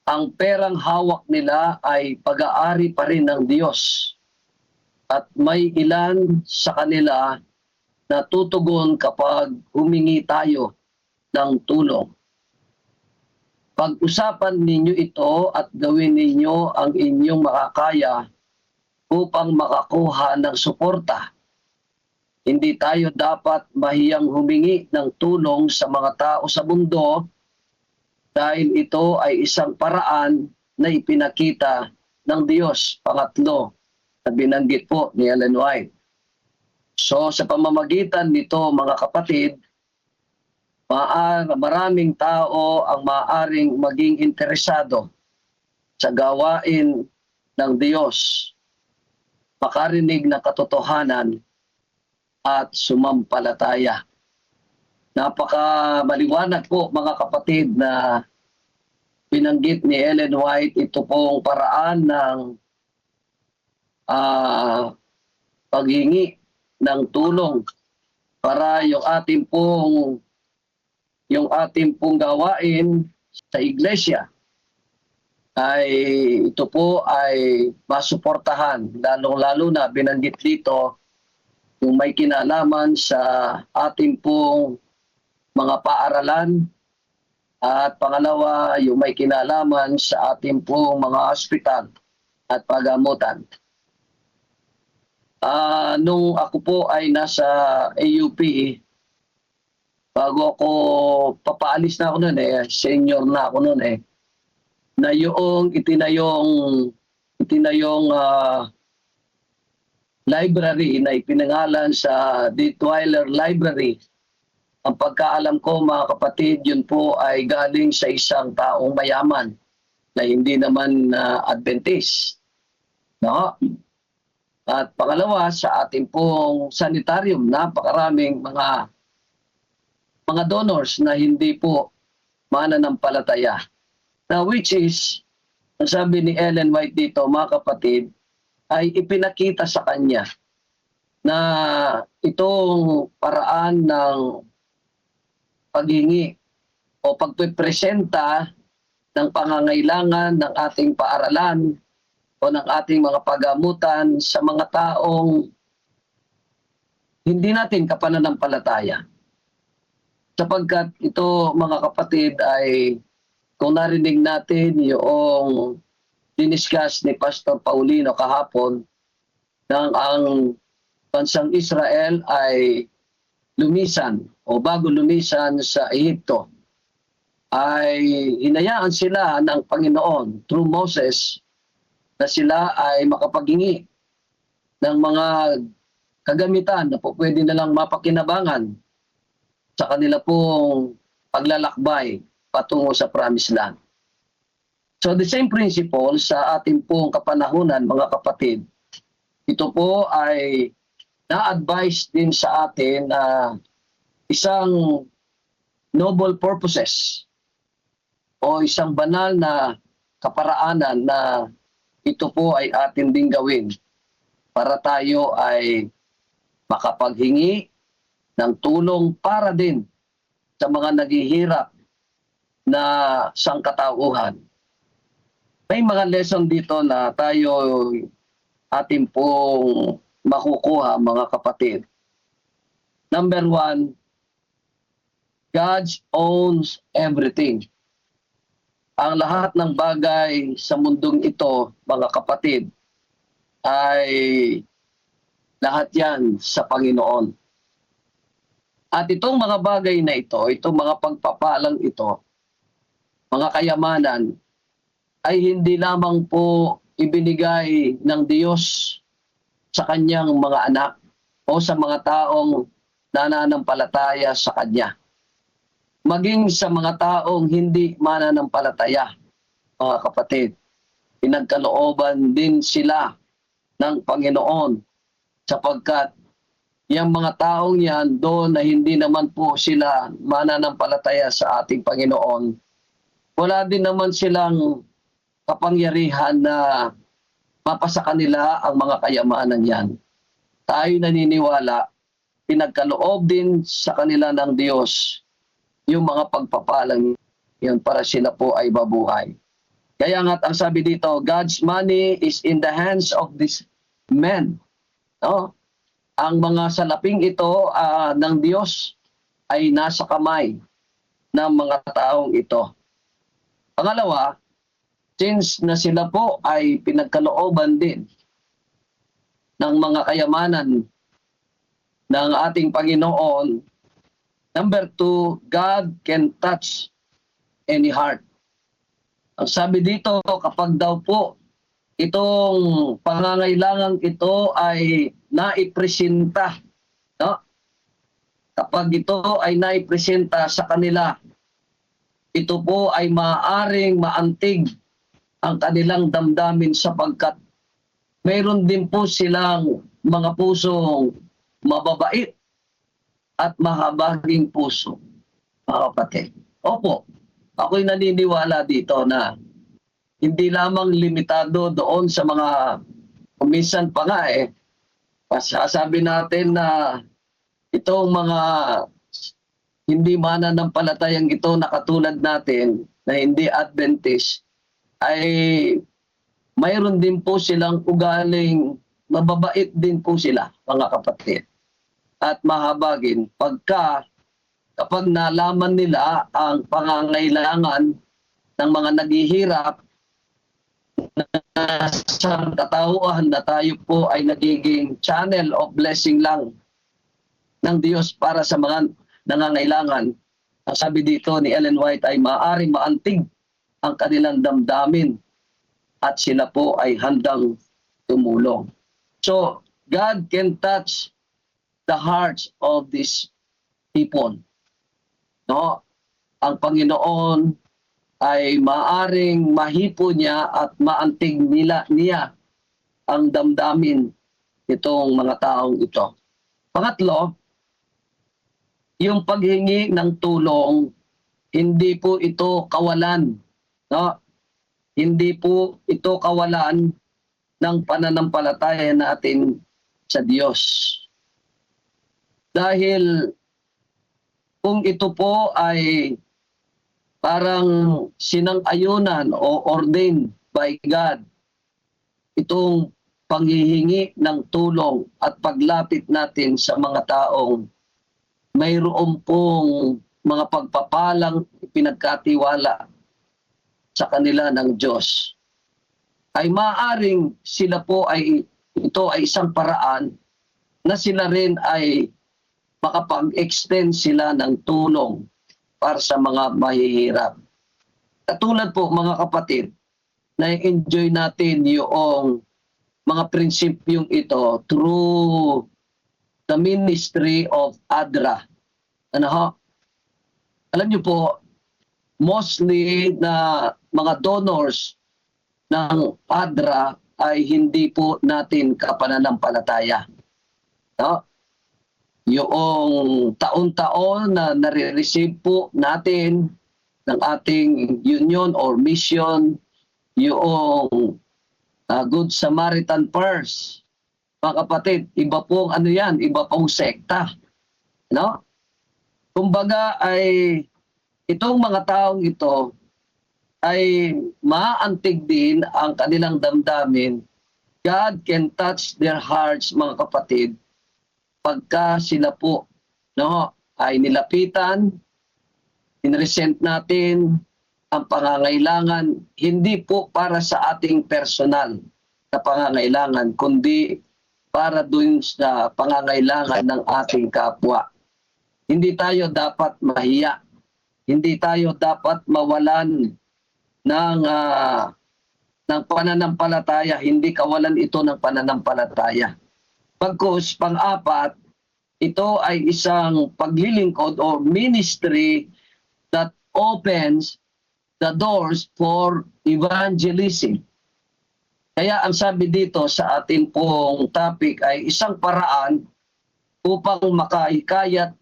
Ang perang hawak nila ay pag-aari pa rin ng Diyos at may ilan sa kanila na tutugon kapag humingi tayo ng tulong. Pag-usapan ninyo ito at gawin ninyo ang inyong makakaya upang makakuha ng suporta. Hindi tayo dapat mahiyang humingi ng tulong sa mga tao sa mundo dahil ito ay isang paraan na ipinakita ng Diyos. Pangatlo, na binanggit po ni Ellen White. So sa pamamagitan nito mga kapatid, maraming tao ang maaring maging interesado sa gawain ng Diyos, makarinig ng katotohanan at sumampalataya. Napaka maliwanag po mga kapatid na binanggit ni Ellen White, ito pong paraan ng paghingi ng tulong para yung ating pong gawain sa iglesia ay ito po ay masuportahan, lalong-lalo na binanggit dito yung may kinalaman sa ating pong mga paaralan, at pangalawa yung may kinalaman sa ating pong mga ospital at pagamutan. Nung ako po ay nasa AUP, bago ako papaalis na ako noon senior na ako noon na yung itinayong library na ipinangalan sa Detweiler Library. Ang pagkaalam ko mga kapatid, yun po ay galing sa isang taong mayaman na hindi naman Adventist. No? At pangalawa, sa ating pong sanitarium, napakaraming mga donors na hindi po mananampalataya. Now, which is, ang sabi ni Ellen White dito, mga kapatid, ay ipinakita sa kanya na itong paraan ng paghingi o pagpipresenta ng pangangailangan ng ating paaralan o ng ating mga pagamutan sa mga taong hindi natin kapananampalataya. Sapagkat ito mga kapatid ay kung narinig natin yung diniscuss ni Pastor Paulino kahapon nang ang bansang Israel ay lumisan o bago lumisan sa Ehipto, ay hinayaan sila ng Panginoon through Moses na sila ay makapaghingi ng mga kagamitan na po pwede nilang mapakinabangan sa kanila pong paglalakbay patungo sa Promised Land. So the same principle sa ating pong kapanahunan mga kapatid, ito po ay na-advise din sa atin na isang noble purposes o isang banal na kaparaanan na ito po ay atin ding gawin para tayo ay makapaghingi ng tulong para din sa mga naghihirap na sangkatauhan. May mga lesson dito na tayo atin pong makukuha mga kapatid. Number 1, God owns everything. Ang lahat ng bagay sa mundong ito, mga kapatid, ay lahat yan sa Panginoon. At itong mga bagay na ito, itong mga pagpapalang ito, mga kayamanan, ay hindi lamang po ibinigay ng Diyos sa kanyang mga anak o sa mga taong nananampalataya sa kanya. Maging sa mga taong hindi mananampalataya, mga kapatid, pinagkalooban din sila ng Panginoon sapagkat yung mga taong yan doon na hindi naman po sila mananampalataya sa ating Panginoon, wala din naman silang kapangyarihan na mapasa kanila ang mga kayamanan yan. Tayo naniniwala, pinagkaloob din sa kanila ng Diyos yung mga pagpapalang yan para sila po ay mabuhay. Kaya nga ang sabi dito, God's money is in the hands of these men. No? Ang mga salaping ito ng Diyos ay nasa kamay ng mga taong ito. Pangalawa, since na sila po ay pinagkalooban din ng mga kayamanan ng ating Panginoon, number 2, God can touch any heart. Ang sabi dito, kapag daw po itong pangangailangan ito ay naipresenta, no? Kapag ito ay naipresenta sa kanila, ito po ay maaaring maantig ang kanilang damdamin sapagkat mayroon din po silang mga pusong mababait at mahabaging puso, mga kapatid. Opo, ako'y naniniwala dito na hindi lamang limitado doon sa mga, minsan pa nga sasabi natin na itong mga hindi mananampalatayang ito na katulad natin na hindi Adventist ay mayroon din po silang ugaling mababait din po sila, mga kapatid, at mahabagin kapag nalaman nila ang pangangailangan ng mga naghihirap na sa katauhan na tayo po ay nagiging channel of blessing lang ng Diyos para sa mga nangangailangan. Ang sabi dito ni Ellen White ay maaaring maantig ang kanilang damdamin at sila po ay handang tumulong. So, God can touch the hearts of these people. No? Ang Panginoon ay maaring mahipo niya at maantig niya ang damdamin nitong mga taong ito. Pangatlo, yung paghingi ng tulong, hindi po ito kawalan. No? Hindi po ito kawalan ng pananampalataya natin sa Diyos. Dahil kung ito po ay parang sinang-ayunan o ordained by God, itong panghihingi ng tulong at paglapit natin sa mga taong mayroon pong mga pagpapalang pinagkatiwala sa kanila ng Diyos, ay maaaring sila po ito ay isang paraan na sila rin ay makapag-extend sila ng tulong para sa mga mahihirap. Katulad po, mga kapatid, na-enjoy natin yung mga prinsipyong ito through the ministry of ADRA. Alam niyo po, mostly na mga donors ng ADRA ay hindi po natin kapananampalataya. No? Yung taon-taon na nare-receive po natin ng ating union or mission, yung Good Samaritan Purse. Mga kapatid, iba pong iba pong sekta. No? Kumbaga ay itong mga taong ito ay maantig din ang kanilang damdamin. God can touch their hearts, mga kapatid, pagka sila po ay nilapitan, inresent natin ang pangangailangan, hindi po para sa ating personal na pangangailangan, kundi para dun sa pangangailangan ng ating kapwa. Hindi tayo dapat mahiya. Hindi tayo dapat mawalan ng pananampalataya. Hindi kawalan ito ng pananampalataya. Pagkus, pang-apat, ito ay isang paglilingkod or ministry that opens the doors for evangelism. Kaya ang sabi dito sa ating pong topic ay isang paraan upang makahikayat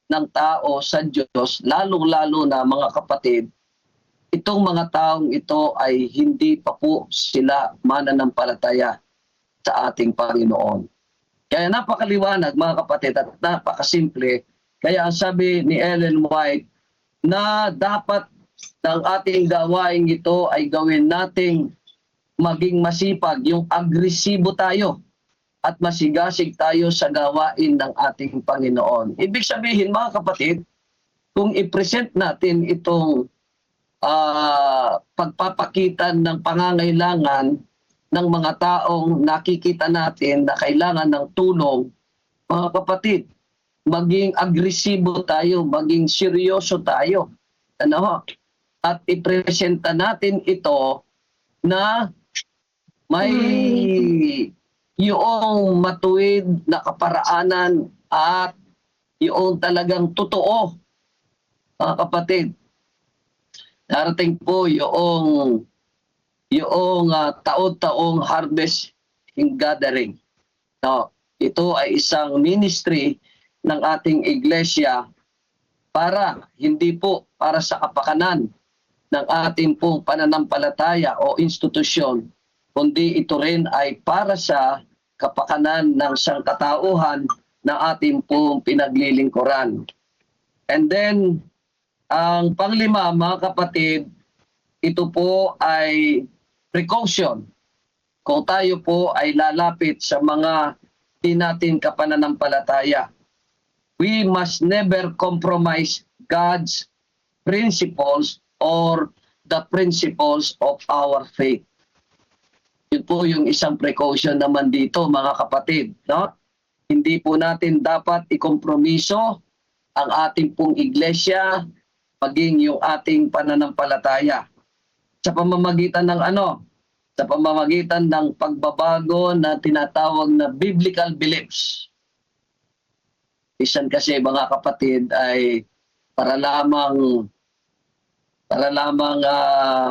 ng tao sa Diyos, lalong-lalo na mga kapatid, itong mga taong ito ay hindi pa po sila mananampalataya sa ating Panginoon. Kaya napakaliwanag, mga kapatid, at napakasimple. Kaya ang sabi ni Ellen White na dapat ng ating gawain ito ay gawin nating maging masipag, yung agresibo tayo at masigasig tayo sa gawain ng ating Panginoon. Ibig sabihin, mga kapatid, kung i-present natin itong pagpapakitan ng pangangailangan ng mga taong nakikita natin na kailangan ng tulong, mga kapatid, maging agresibo tayo, maging seryoso tayo. Ano? At ipresenta natin ito na may yung matuwid na kaparaanan at yung talagang totoo, mga kapatid. Darating po yung taon-taong harvest gathering. No, ito ay isang ministry ng ating iglesia para hindi po para sa kapakanan ng ating pong pananampalataya o institusyon, kundi ito rin ay para sa kapakanan ng sangkatauhan na ating pong pinaglilingkuran. And then, ang panglima, mga kapatid, ito po ay precaution. Kung tayo po ay lalapit sa mga di natin kapananampalataya, we must never compromise God's principles or the principles of our faith. Yun po yung isang precaution naman dito, mga kapatid. No? Hindi po natin dapat ikompromiso ang ating pong iglesia, maging yung ating pananampalataya. Sa pamamagitan ng Sa pamamagitan ng pagbabago na tinatawag na biblical beliefs. Isan kasi, mga kapatid, ay para lamang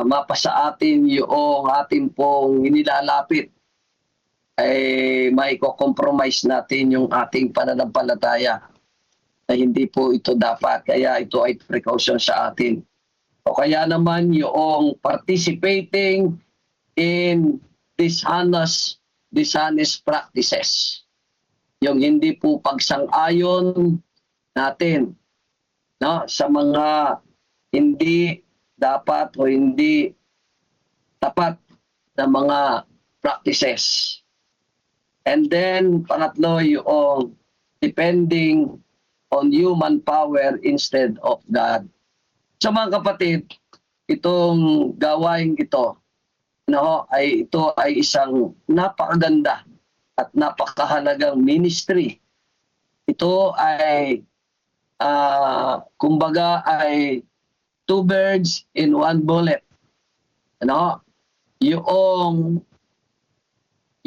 mapasa atin yung ating pong inilalapit, ay may compromise natin yung ating pananampalataya. Na hindi po ito dapat, kaya ito ay precaution sa atin. O kaya naman yung participating in dishonest practices. Yung hindi po pagsang-ayon natin, no, sa mga hindi dapat o hindi tapat na mga practices. And then, pangatlo, yung depending on human power instead of God. So, mga kapatid, itong gawain ito, ito ay isang napakaganda at napakahalagang ministry. Ito ay, kumbaga, ay two birds in one bullet.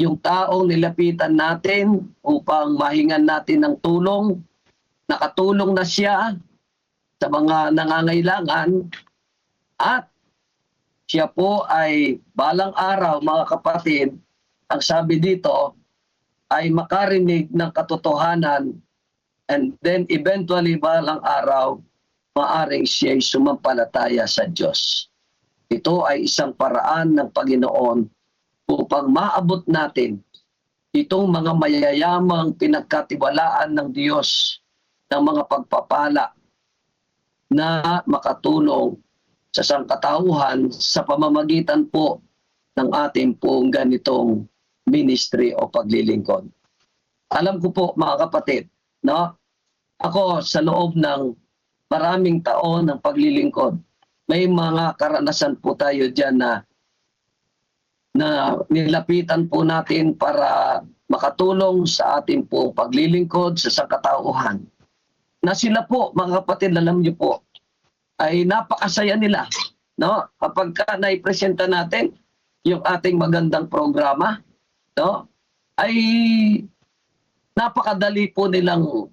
Yung taong nilapitan natin upang mahingan natin ng tulong, nakatulong na siya sa mga nangangailangan at siya po ay balang araw, mga kapatid, ang sabi dito ay makarinig ng katotohanan and then eventually balang araw maaring siya ay sumampalataya sa Diyos. Ito ay isang paraan ng Panginoon upang maabot natin itong mga mayayamang pinagkatiwalaan ng Diyos ng mga pagpapala na makatulong sa sangkatauhan sa pamamagitan po ng ating pong ganitong ministry o paglilingkod. Alam ko po, mga kapatid, ako sa loob ng maraming taon ng paglilingkod, may mga karanasan po tayo dyan na nilapitan po natin para makatulong sa ating pong paglilingkod sa sangkatauhan. Na sila po, mga kapatid, alam niyo po, ay napakasaya nila. Kapag naipresenta natin yung ating magandang programa, ay napakadali po nilang,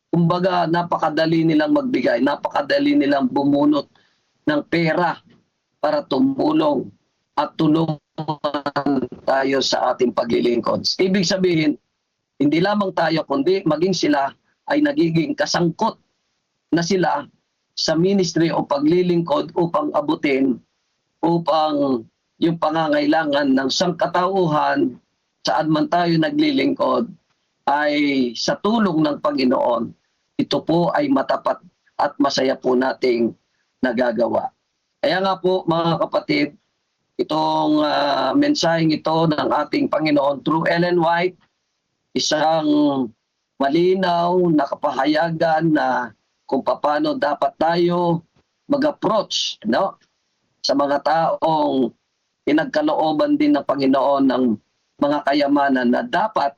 kumbaga, napakadali nilang magbigay, napakadali nilang bumunot ng pera para tumulong at tulungan tayo sa ating paglilingkod. Ibig sabihin, hindi lamang tayo, kundi maging sila ay nagiging kasangkot na sila sa ministry o paglilingkod upang abutin, upang yung pangangailangan ng sangkatauhan saan man tayo naglilingkod ay sa tulong ng Panginoon. Ito po ay matapat at masaya po nating nagagawa. Kaya nga po, mga kapatid, itong mensaheng ito ng ating Panginoon through Ellen White, isang malinaw na kapahayagan na kung paano dapat tayo mag-approach sa mga taong pinagkalooban din ng Panginoon ng mga kayamanan na dapat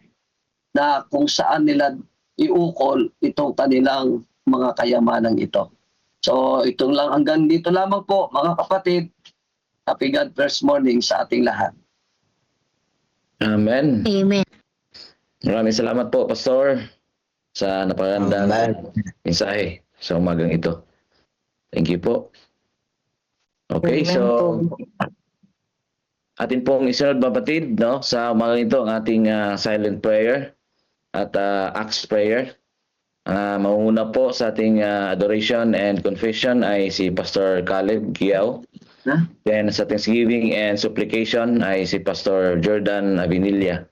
na kung saan nila iukol itong kanilang mga kayamanan ito. So ito lang, hanggang dito lamang po mga kapatid. Happy God First Morning sa ating lahat. Amen. Amen. Maraming salamat po, Pastor, sa napakagandang mensahe sa umagang ito. Thank you po. Okay, Amen so po. atin pong isunod babatid, no, sa umagang ito ang ating silent prayer at acts prayer. Manguna po sa ating adoration and confession ay si Pastor Caleb Giao. Then sa Thanksgiving and supplication ay si Pastor Jordan Avinilla.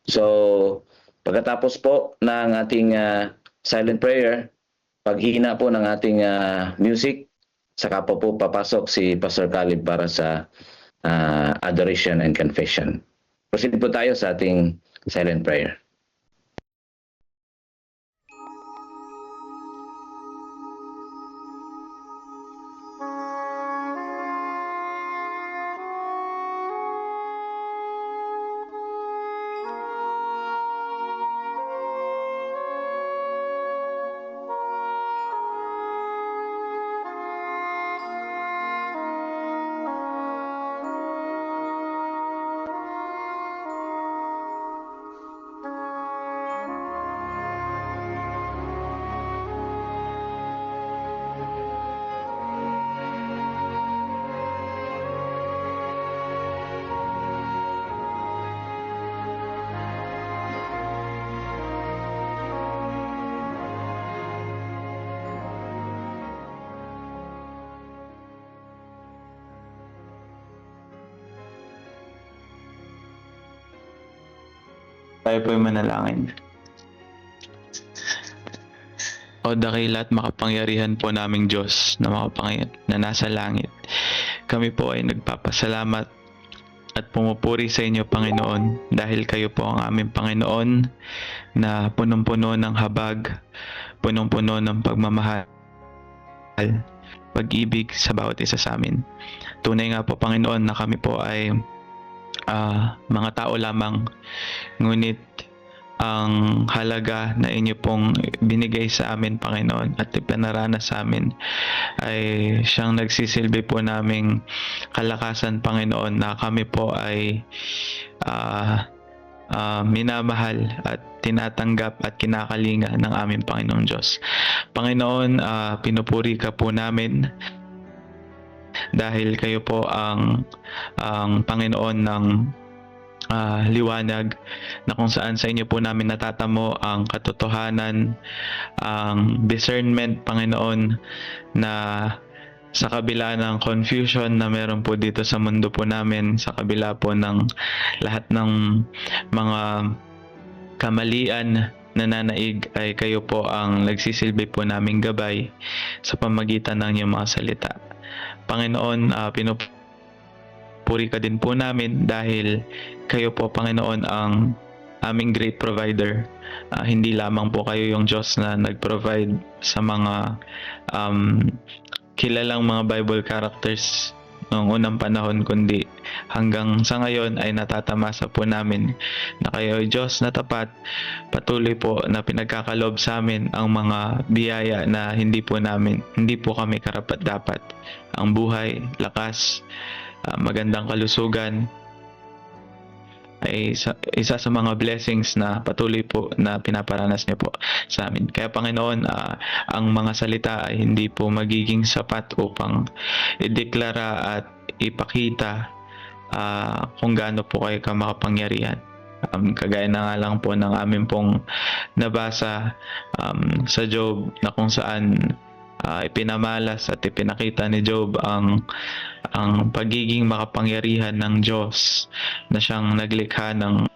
So, pagkatapos po ng ating silent prayer, paghihina po ng ating music, saka po papasok si Pastor Caleb para sa adoration and confession. Proceed po tayo sa ating silent prayer. Tayo po yung manalangin. O dakila at makapangyarihan po naming Diyos na na nasa langit. Kami po ay nagpapasalamat at pumupuri sa inyo, Panginoon, dahil kayo po ang aming Panginoon na punong-puno ng habag, punong-puno ng pagmamahal, pag-ibig sa bawat isa sa amin. Tunay nga po, Panginoon, na kami po ay mga tao lamang, ngunit ang halaga na inyo pong binigay sa amin, Panginoon, at ipinarana sa amin ay siyang nagsisilbi po naming kalakasan, Panginoon, na kami po ay minamahal at tinatanggap at kinakalinga ng aming Panginoong Diyos. Panginoon, pinupuri ka po namin dahil kayo po ang Panginoon ng liwanag, na kung saan sa inyo po namin natatamo ang katotohanan, ang discernment, Panginoon, na sa kabila ng confusion na meron po dito sa mundo po namin, sa kabila po ng lahat ng mga kamalian na nanaig, ay kayo po ang nagsisilbi po naming gabay sa pamagitan ng inyong mga salita. Panginoon, pinupuri ka din po namin dahil kayo po, Panginoon, ang aming great provider. Hindi lamang po kayo yung Diyos na nag-provide sa mga kilalang mga Bible characters noong unang panahon, kundi hanggang sa ngayon ay natatamasa po namin na kayo ay Diyos na tapat, patuloy po na pinagkakalob sa amin ang mga biyaya na hindi po kami karapat-dapat. Ang buhay, lakas, magandang kalusugan ay isa sa mga blessings na patuloy po na pinaparanas niyo po sa amin. Kaya, Panginoon, ang mga salita ay hindi po magiging sapat upang ideklara at ipakita kung gaano po kayo makapangyarihan. Kagaya na nga lang po ng amin pong nabasa sa Job, na kung saan ipinamalas at ipinakita ni Job ang pagiging makapangyarihan ng Diyos na siyang naglikha ng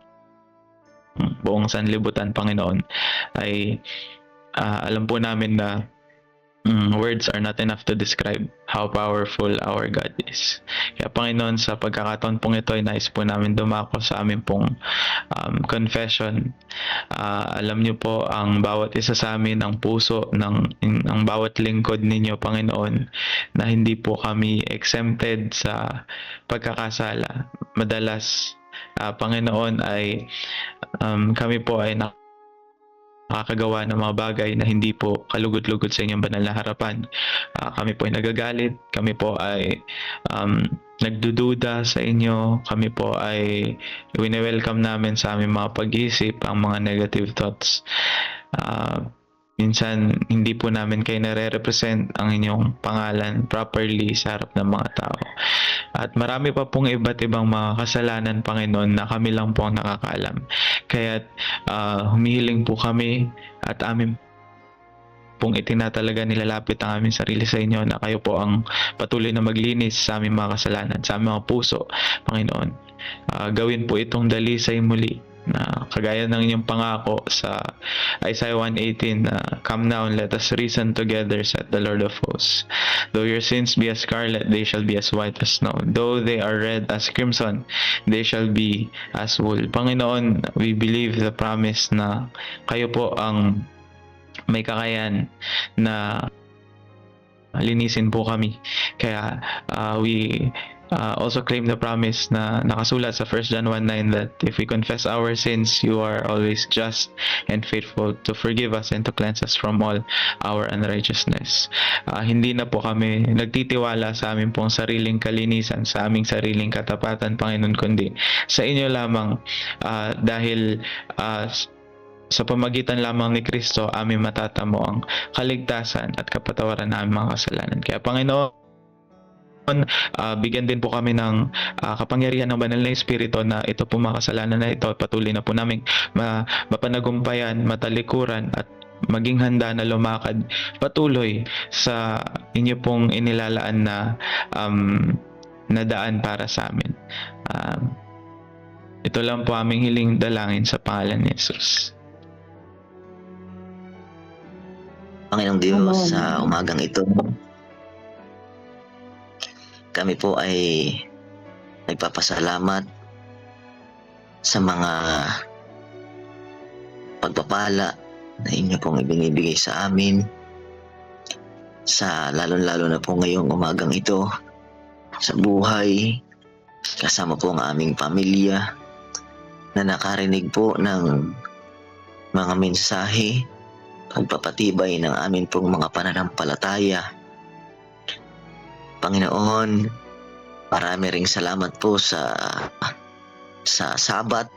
buong sanlibutan, Panginoon. Ay alam po namin na words are not enough to describe how powerful our God is. Kaya Panginoon, sa pagkakataon pong ito ay nais po namin dumako sa amin pong confession. Alam niyo po ang bawat isa sa amin, ang puso ang bawat lingkod ninyo, Panginoon, na hindi po kami exempted sa pagkakasala. Madalas, Panginoon, ay kami po ay nakakagawa ng mga bagay na hindi po kalugod-lugod sa inyong banal na harapan. Kami po ay nagagalit, kami po ay nagdududa sa inyo, kami po ay wini-welcome namin sa aming mga pag-iisip ang mga negative thoughts. Minsan, hindi po namin kayo nare-represent ang inyong pangalan properly sa harap ng mga tao. At marami pa pong iba't ibang mga kasalanan, Panginoon, na kami lang po ang nakakaalam. Kaya humihiling po kami at amin pong itinatalaga, nilalapit ang aming sarili sa inyo na kayo po ang patuloy na maglinis sa aming mga kasalanan, sa aming mga puso, Panginoon. Gawin po itong dalisay muli na kagaya ng inyong pangako sa Isaiah 1:18, come now and let us reason together, said the Lord of hosts. Though your sins be as scarlet, they shall be as white as snow. Though they are red as crimson, they shall be as wool. Panginoon, we believe the promise na kayo po ang may kakayahan na linisin po kami. Kaya we also claim the promise na nakasulat sa 1 John 1:9 that if we confess our sins, you are always just and faithful to forgive us and to cleanse us from all our unrighteousness. Hindi na po kami nagtitiwala sa aming pong sariling kalinisan, sa aming sariling katapatan, Panginoon, kundi sa inyo lamang, dahil sa pamagitan lamang ni Kristo, aming matatamo ang kaligtasan at kapatawaran ng aming mga kasalanan. Kaya Panginoon, bigyan din po kami ng kapangyarihan ng banal na Espiritu na ito po mga kasalanan na ito patuloy na po namin mapanagumpayan, matalikuran at maging handa na lumakad patuloy sa inyo pong inilalaan na daan para sa amin. Ito lang po aming hiling dalangin sa pangalan ni Jesus. Panginoong Diyos, sa umagang ito, kami po ay nagpapasalamat sa mga pagpapala na inyo pong ibinibigay sa amin, sa lalo-lalo na po ngayong umagang ito, sa buhay, kasama po ang aming pamilya na nakarinig po ng mga mensahe, pagpapatibay ng amin pong mga pananampalataya. Panginoon, marami ring salamat po sa Sabat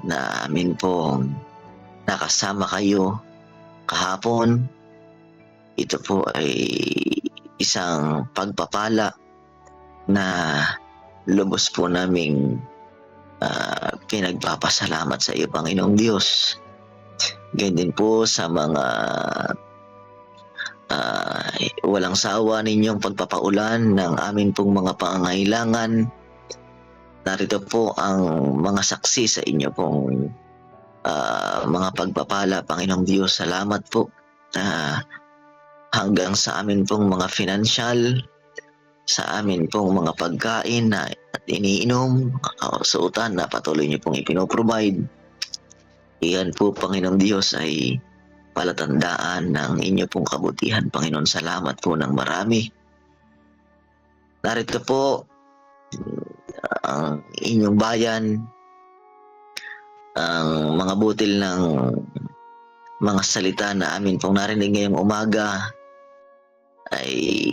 na amin pong nakasama kayo kahapon. Ito po ay isang pagpapala na lubos po naming pinagpapasalamat sa iyo, Panginoong Diyos. Ganyan din po sa mga walang sawa ninyong pagpapaulan ng amin pong mga pangangailangan. Narito po ang mga saksi sa inyo pong mga pagpapala, Panginoong Diyos. Salamat po hanggang sa amin pong mga financial, sa amin pong mga pagkain at iniinom, mga kausutan na patuloy niyo pong ipinoprovide. Iyan po, Panginoong Diyos, ay palatandaan ng inyo pong kabutihan, Panginoon. Salamat po ng marami. Narito po ang inyong bayan, ang mga butil ng mga salita na amin pong narinig ngayong umaga ay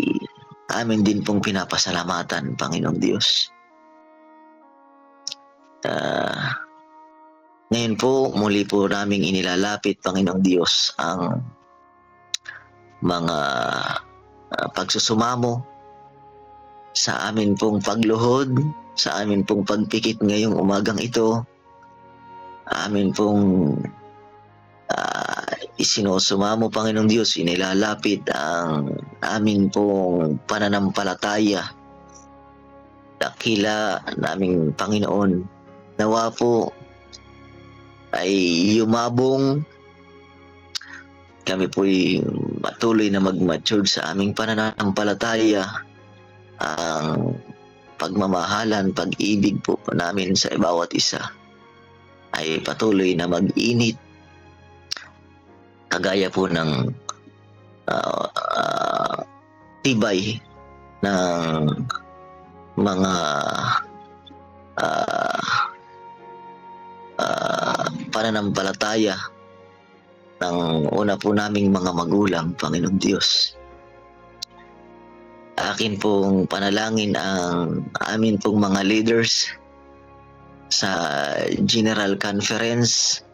amin din pong pinapasalamatan, Panginoong Diyos. Ngayon po, muli po naming inilalapit, Panginoong Diyos, ang mga pagsusumamo sa amin pong pagluhod, sa amin pong pagpikit ngayong umagang ito. Amin pong isinusumamo, Panginoong Diyos, inilalapit ang amin pong pananampalataya. Dakila naming Panginoon, nawa po ay yumabong. Kami po'y patuloy na mag-mature sa aming pananampalataya, ang pagmamahalan, pag-ibig po namin sa bawat isa ay patuloy na mag-init, kagaya po ng tibay ng mga pananampalataya ng una po naming mga magulang, Panginoong Diyos. Akin pong panalangin ang amin pong mga leaders sa General Conference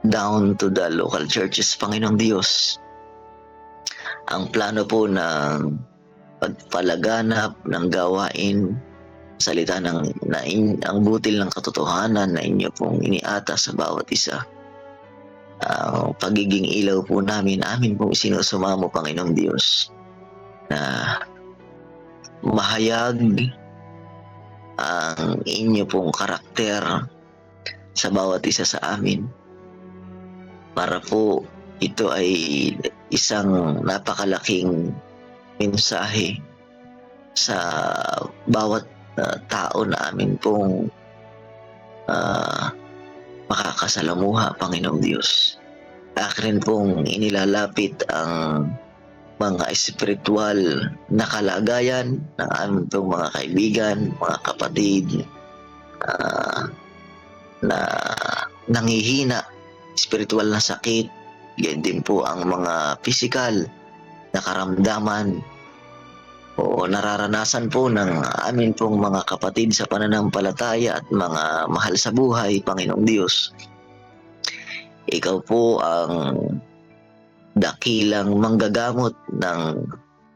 down to the local churches, Panginoong Diyos. Ang plano po ng pagpalaganap ng gawain, salita ang butil ng katotohanan na inyo pong iniata sa bawat isa. Ang pagiging ilaw po namin, amin pong isinusumamo, Panginoong Diyos, na mahayag ang inyo pong karakter sa bawat isa sa amin, para po ito ay isang napakalaking mensahe sa bawat tao na amin pong makakasalamuha, Panginoong Diyos. Akin pong inilalapit ang mga espiritual na kalagayan ng aming pong mga kaibigan, mga kapatid na nangihina, espiritual na sakit, yan din po ang mga physical na karamdaman o nararanasan po ng amin pong mga kapatid sa pananampalataya at mga mahal sa buhay, Panginoong Diyos. Ikaw po ang dakilang manggagamot ng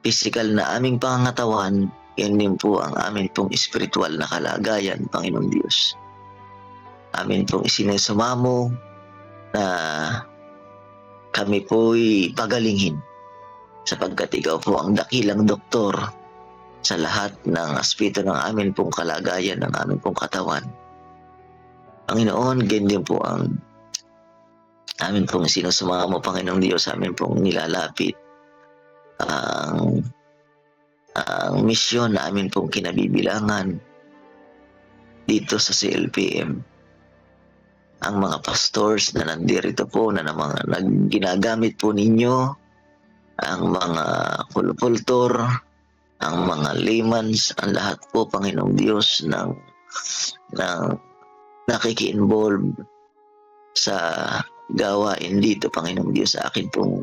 physical na aming pangangatawan, yan din po ang amin pong espiritual na kalagayan, Panginoong Diyos. Amin pong isinusumamo na kami po'y pagalinghin, sapagkat ikaw po ang dakilang doktor sa lahat ng aspeto ng amin pong kalagayan, ng amin pong katawan. Panginoon, ganyan po ang amin pong sinusumamo, Panginoong Diyos, amin pong nilalapit ang misyon na amin pong kinabibilangan dito sa CLPM. Ang mga pastors na nandirito po na ginagamit po ninyo, ang mga kulpultor, ang mga laymans, ang lahat po, Panginoong Diyos, ng nakiki-involve sa gawain dito, Panginoong Diyos. Sa akin pong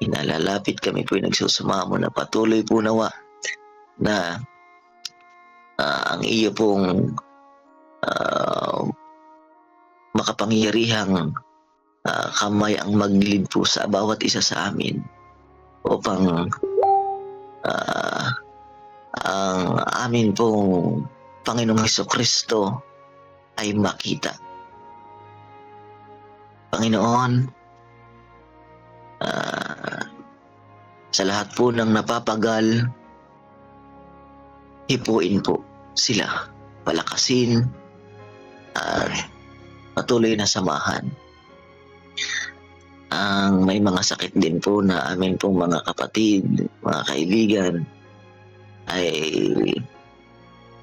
inalalapit, kami po'y nagsusumamo na patuloy po nawa na ang iyo pong makapangyarihang kamay ang maglilid po sa bawat isa sa amin upang ang amin pong Panginoong Hesukristo ay makita. Panginoon, sa lahat po ng napapagal, hipuin po sila, palakasin at patuloy na samahan. Ang may mga sakit din po na amin pong mga kapatid, mga kaibigan ay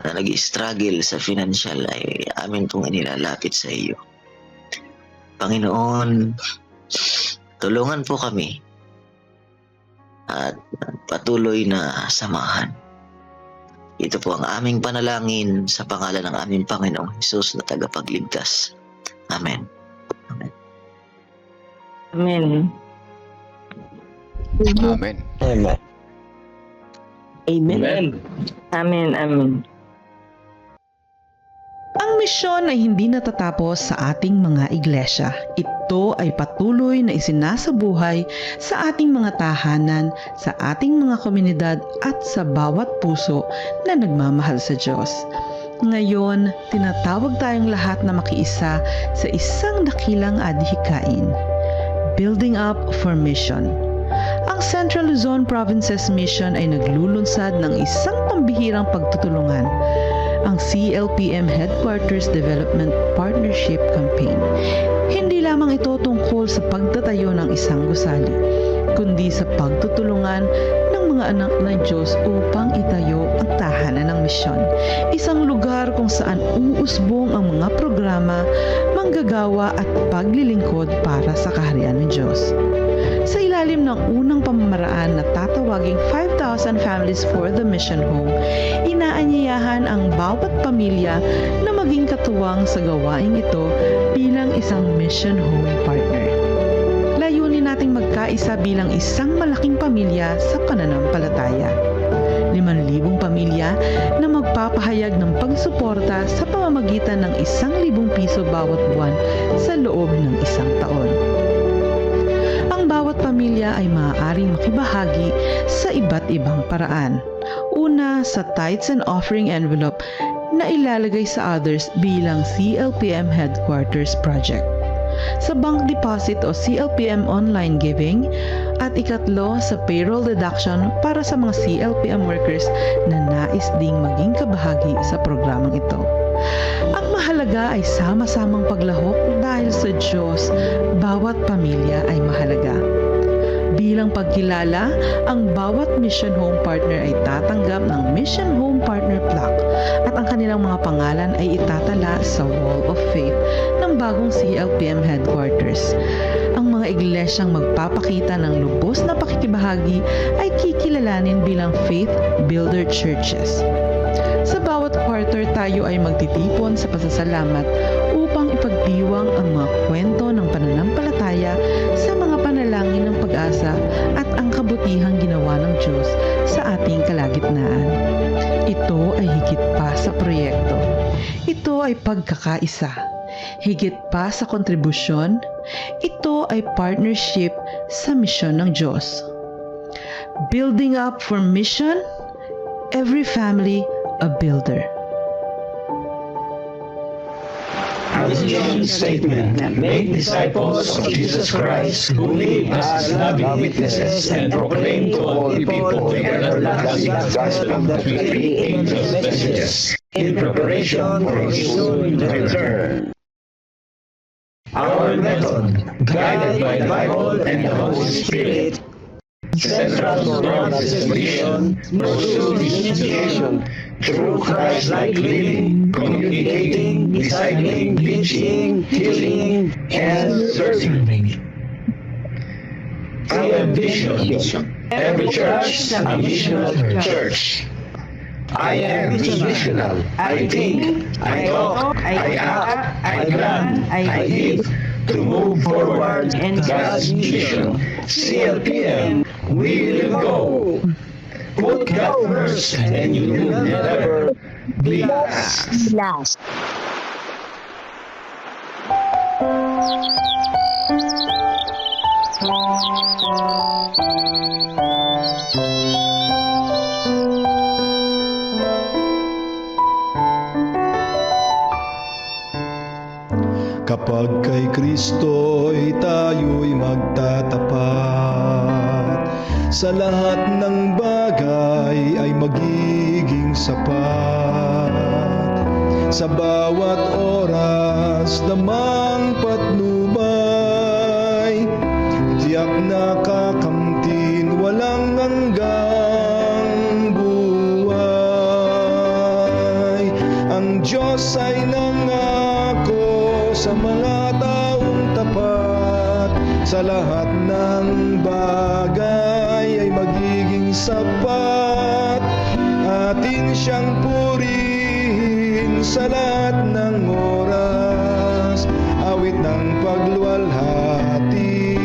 nag-struggle sa financial, ay amin pong inilalapit sa iyo. Panginoon, tulungan po kami at patuloy na samahan. Ito po ang aming panalangin sa pangalan ng aming Panginoong Hesus na tagapagligtas. Amen. Amen. Amen. Amen. Amen. Amen. Amen. Amen. Ang misyon ay hindi natatapos sa ating mga iglesia. Ito ay patuloy na isinasabuhay sa ating mga tahanan, sa ating mga komunidad at sa bawat puso na nagmamahal sa Diyos. Ngayon, tinatawag tayong lahat na makiisa sa isang dakilang adhikain. Building up for mission. Ang Central Luzon Provinces Mission ay naglulunsad ng isang pambihirang pagtutulungan. ang CLPM Headquarters Development Partnership Campaign. Hindi lamang ito tungkol sa pagtatayo ng isang gusali, kundi sa pagtutulungan ng mga anak ng Diyos upang itayo ang tahanan ng misyon. Isang lugar kung saan uusbong ang mga programa, manggagawa at paglilingkod para sa kaharian ng Diyos. Sa ilalim ng unang pamamaraan na tatawaging 5,000 Families for the Mission Home, inaanyayahan ang bawat pamilya na maging katuwang sa gawaing ito bilang isang mission home partner. Layunin nating magkaisa bilang isang malaking pamilya sa pananampalataya. 5,000 pamilya na magpapahayag ng pagsuporta sa pamamagitan ng 1,000 piso bawat buwan sa loob ng isang taon. Ang bawat pamilya ay maaaring makibahagi sa iba't ibang paraan. Una, sa tithes and offering envelope na ilalagay sa others bilang CLPM Headquarters Project. Sa bank deposit o CLPM online giving, at ikatlo sa payroll deduction para sa mga CLPM workers na nais ding maging kabahagi sa programang ito. Ang mahalaga ay sama-samang paglahok dahil sa Diyos, bawat pamilya ay mahalaga. Bilang pagkilala, ang bawat Mission Home Partner ay tatanggap ng Mission Home Partner Plaque at ang kanilang mga pangalan ay itatala sa Wall of Faith ng bagong CLPM Headquarters. Ang mga iglesyang magpapakita ng lubos na pakikibahagi ay kikilalanin bilang Faith Builder Churches. Sa bawat quarter tayo ay magtitipon sa pasasalamat upang ipagdiwang ang mga kwento ng pananampalataya sa mga panalangin ng pag-asa at ang kabutihang ginawa ng Diyos sa ating kalagitnaan. Ito ay higit pa sa proyekto. Ito ay pagkakaisa. Higit pa sa kontribusyon, ito ay partnership sa misyon ng Diyos. Building up for mission, every family a builder. Our mission statement: make disciples of Jesus Christ who live as loving witnesses and proclaim to all people the everlasting gospel that we read angels' messages in preparation for His soon return. Our method, guided by the Bible and the Holy Spirit, central to God's mission, pursue His mission through Christ-like living, communicating, discipling, teaching, healing, and serving. I have vision. Every church a missional church. I am missional. I think, I talk, I act, I plan, I give to move forward God's mission. CLPM, we will go. Put God first and you will never be last. Kapag kay Kristo'y tayo'y magtatapat, sa lahat ng bagay ay magiging sapat. Sa bawat oras namang patnubay, tiyak na kakamtin walang hanggang buhay. Ang Diyos ay nangako sa mga taong tapat, sa lahat ng bagay ay magiging sapat. Atin siyang purihin sa lahat ng oras, awit ng pagluwalhati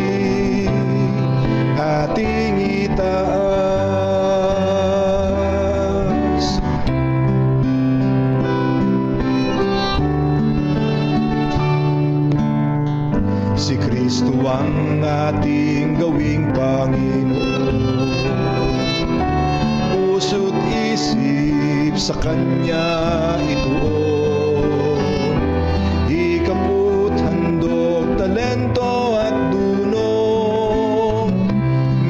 ating itaas. Si Kristo ang ating gawing Panginoon, puso't isip sa Kanya ituon. Hikapot, handog, talento at dunong,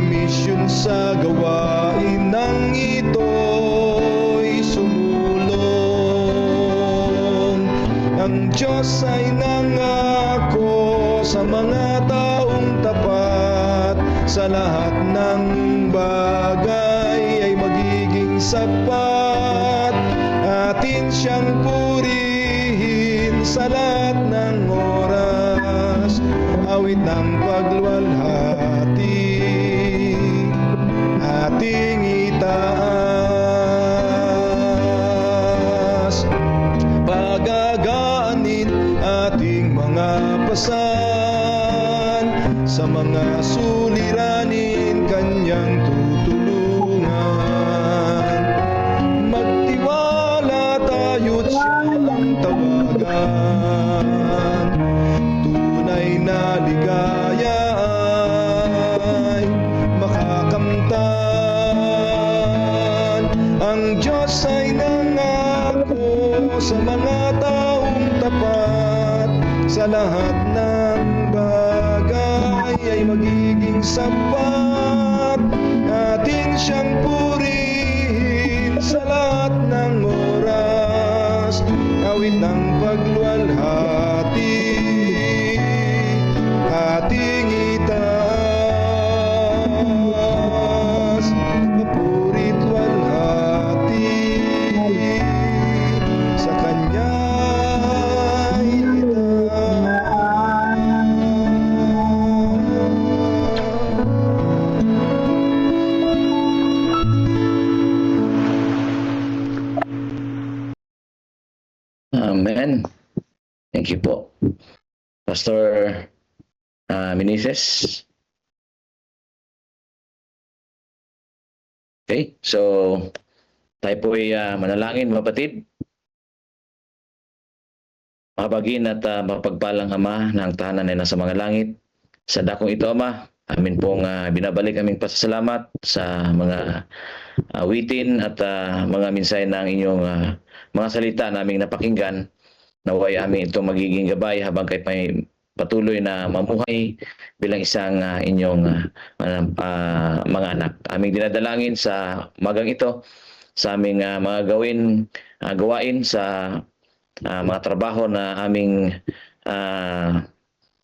misyon sa gawain ng ito'y sumulong. Ang Diyos ay nangako sa mga taong tapat, sa lahat ng bagay ay magiging sapat. Atin siyang purihin sa lahat ng oras, awit ng pagluwalhati ating itaas. Pagagaanin ating mga pasan, sa mga suliranin kanyang tutulungan. Magtiwala tayo't siyang tawagan, tunay na ligaya ay makakamtan. Ang Diyos ay nangako sa mga taong tapat, sa lahat ng bagay ay magiging sapat. Atin siyang purihin sa lahat ng oras, awit ng pagluwalhati ating itaas. Mapurit luwalhati sa Kanya Amen. Thank you po. Pastor Meneses. Okay, so tayo po ay manalangin, kapatid. Mabagin at mapagpalang Ama ng tahanan ay nasa mga langit. Sa dakong ito, Ama, amin pong binabalik aming pasasalamat sa mga awitin at mga mensahe ng inyong mga salita naming napakinggan. Naway amin ito magiging gabay habang kayo may patuloy na mamuhay bilang isang inyong mga anak. Aming dinadalangin sa magang ito, sa aming mga gawain sa mga trabaho na aming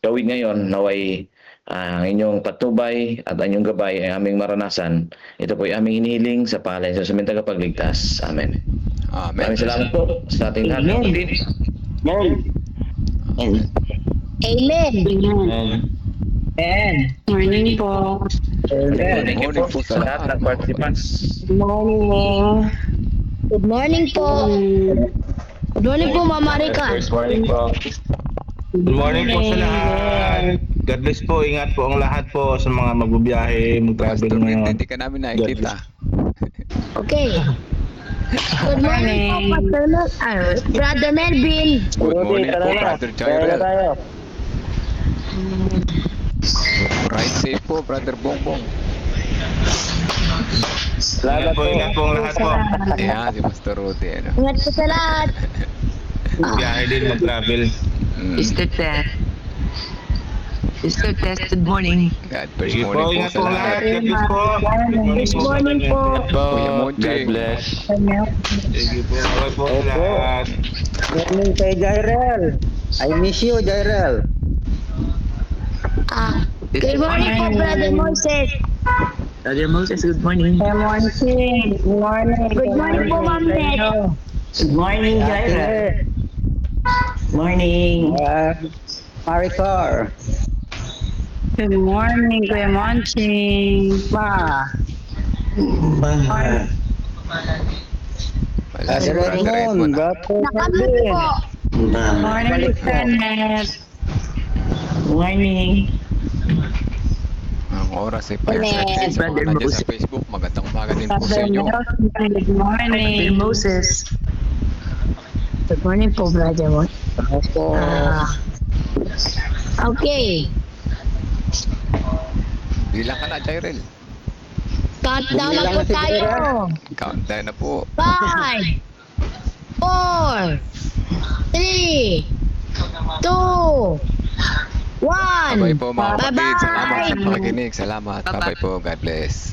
gawin ngayon. Naway ang inyong patnubay at ang inyong gabay ay aming maranasan. Ito po ay aming hinihiling sa pangalan sa aming tagapagligtas. Amen. Maraming salamat po sa ating lahat. Amen. Morning po. Thank you po sa lahat ng participants. Good morning. Good morning po. Good morning po, Mama Rica. Good morning po. Good morning po sa lahat. God bless po. Ingat po ang lahat po sa mga magbubiyahe, mag-travel ngayon. Hindi ka namin nakikita. Okay. Good morning po, Brother Melvin. Good morning po, Brother Jairel. Ride safe po, Brother Bongbong. Ingat po ang lahat po. Ayan, si Pastor Rudy. Ano? Ingat po sa lahat. Biyahe din, mag-travel. Sister Tess, good morning. God bless. Sige po, ingat po ang lahat. God bless po. Good morning po. Kuya Mochi. God bless. Sige po, ingat po ang lahat. Good morning kay Jairel. I miss you, Jairel. Good morning po, Brother Moses. Brother Moses, good morning. Good morning. Good morning po, Ma'am Ned. Good morning, Jairel. Morning. Maricor. Good morning, Kuya Monching. Ma. Wala si Brother Edmond. Nakamit po. Good morning, Sanet. Morning. Ang oras ay 5:30 sa mga nandiyan sa Facebook. Magandang umaga din po sa inyo. Good morning. Moses. Good morning po, Brother Moses. Okay. Bilang ka na, Jairel. Countdown na po tayo. Countdown na po. 5, 4, 3, 2, 1. Bye-bye po mga kapatid. Salamat Bye-bye. sa pakikinig. Salamat. Bye-bye po. God bless.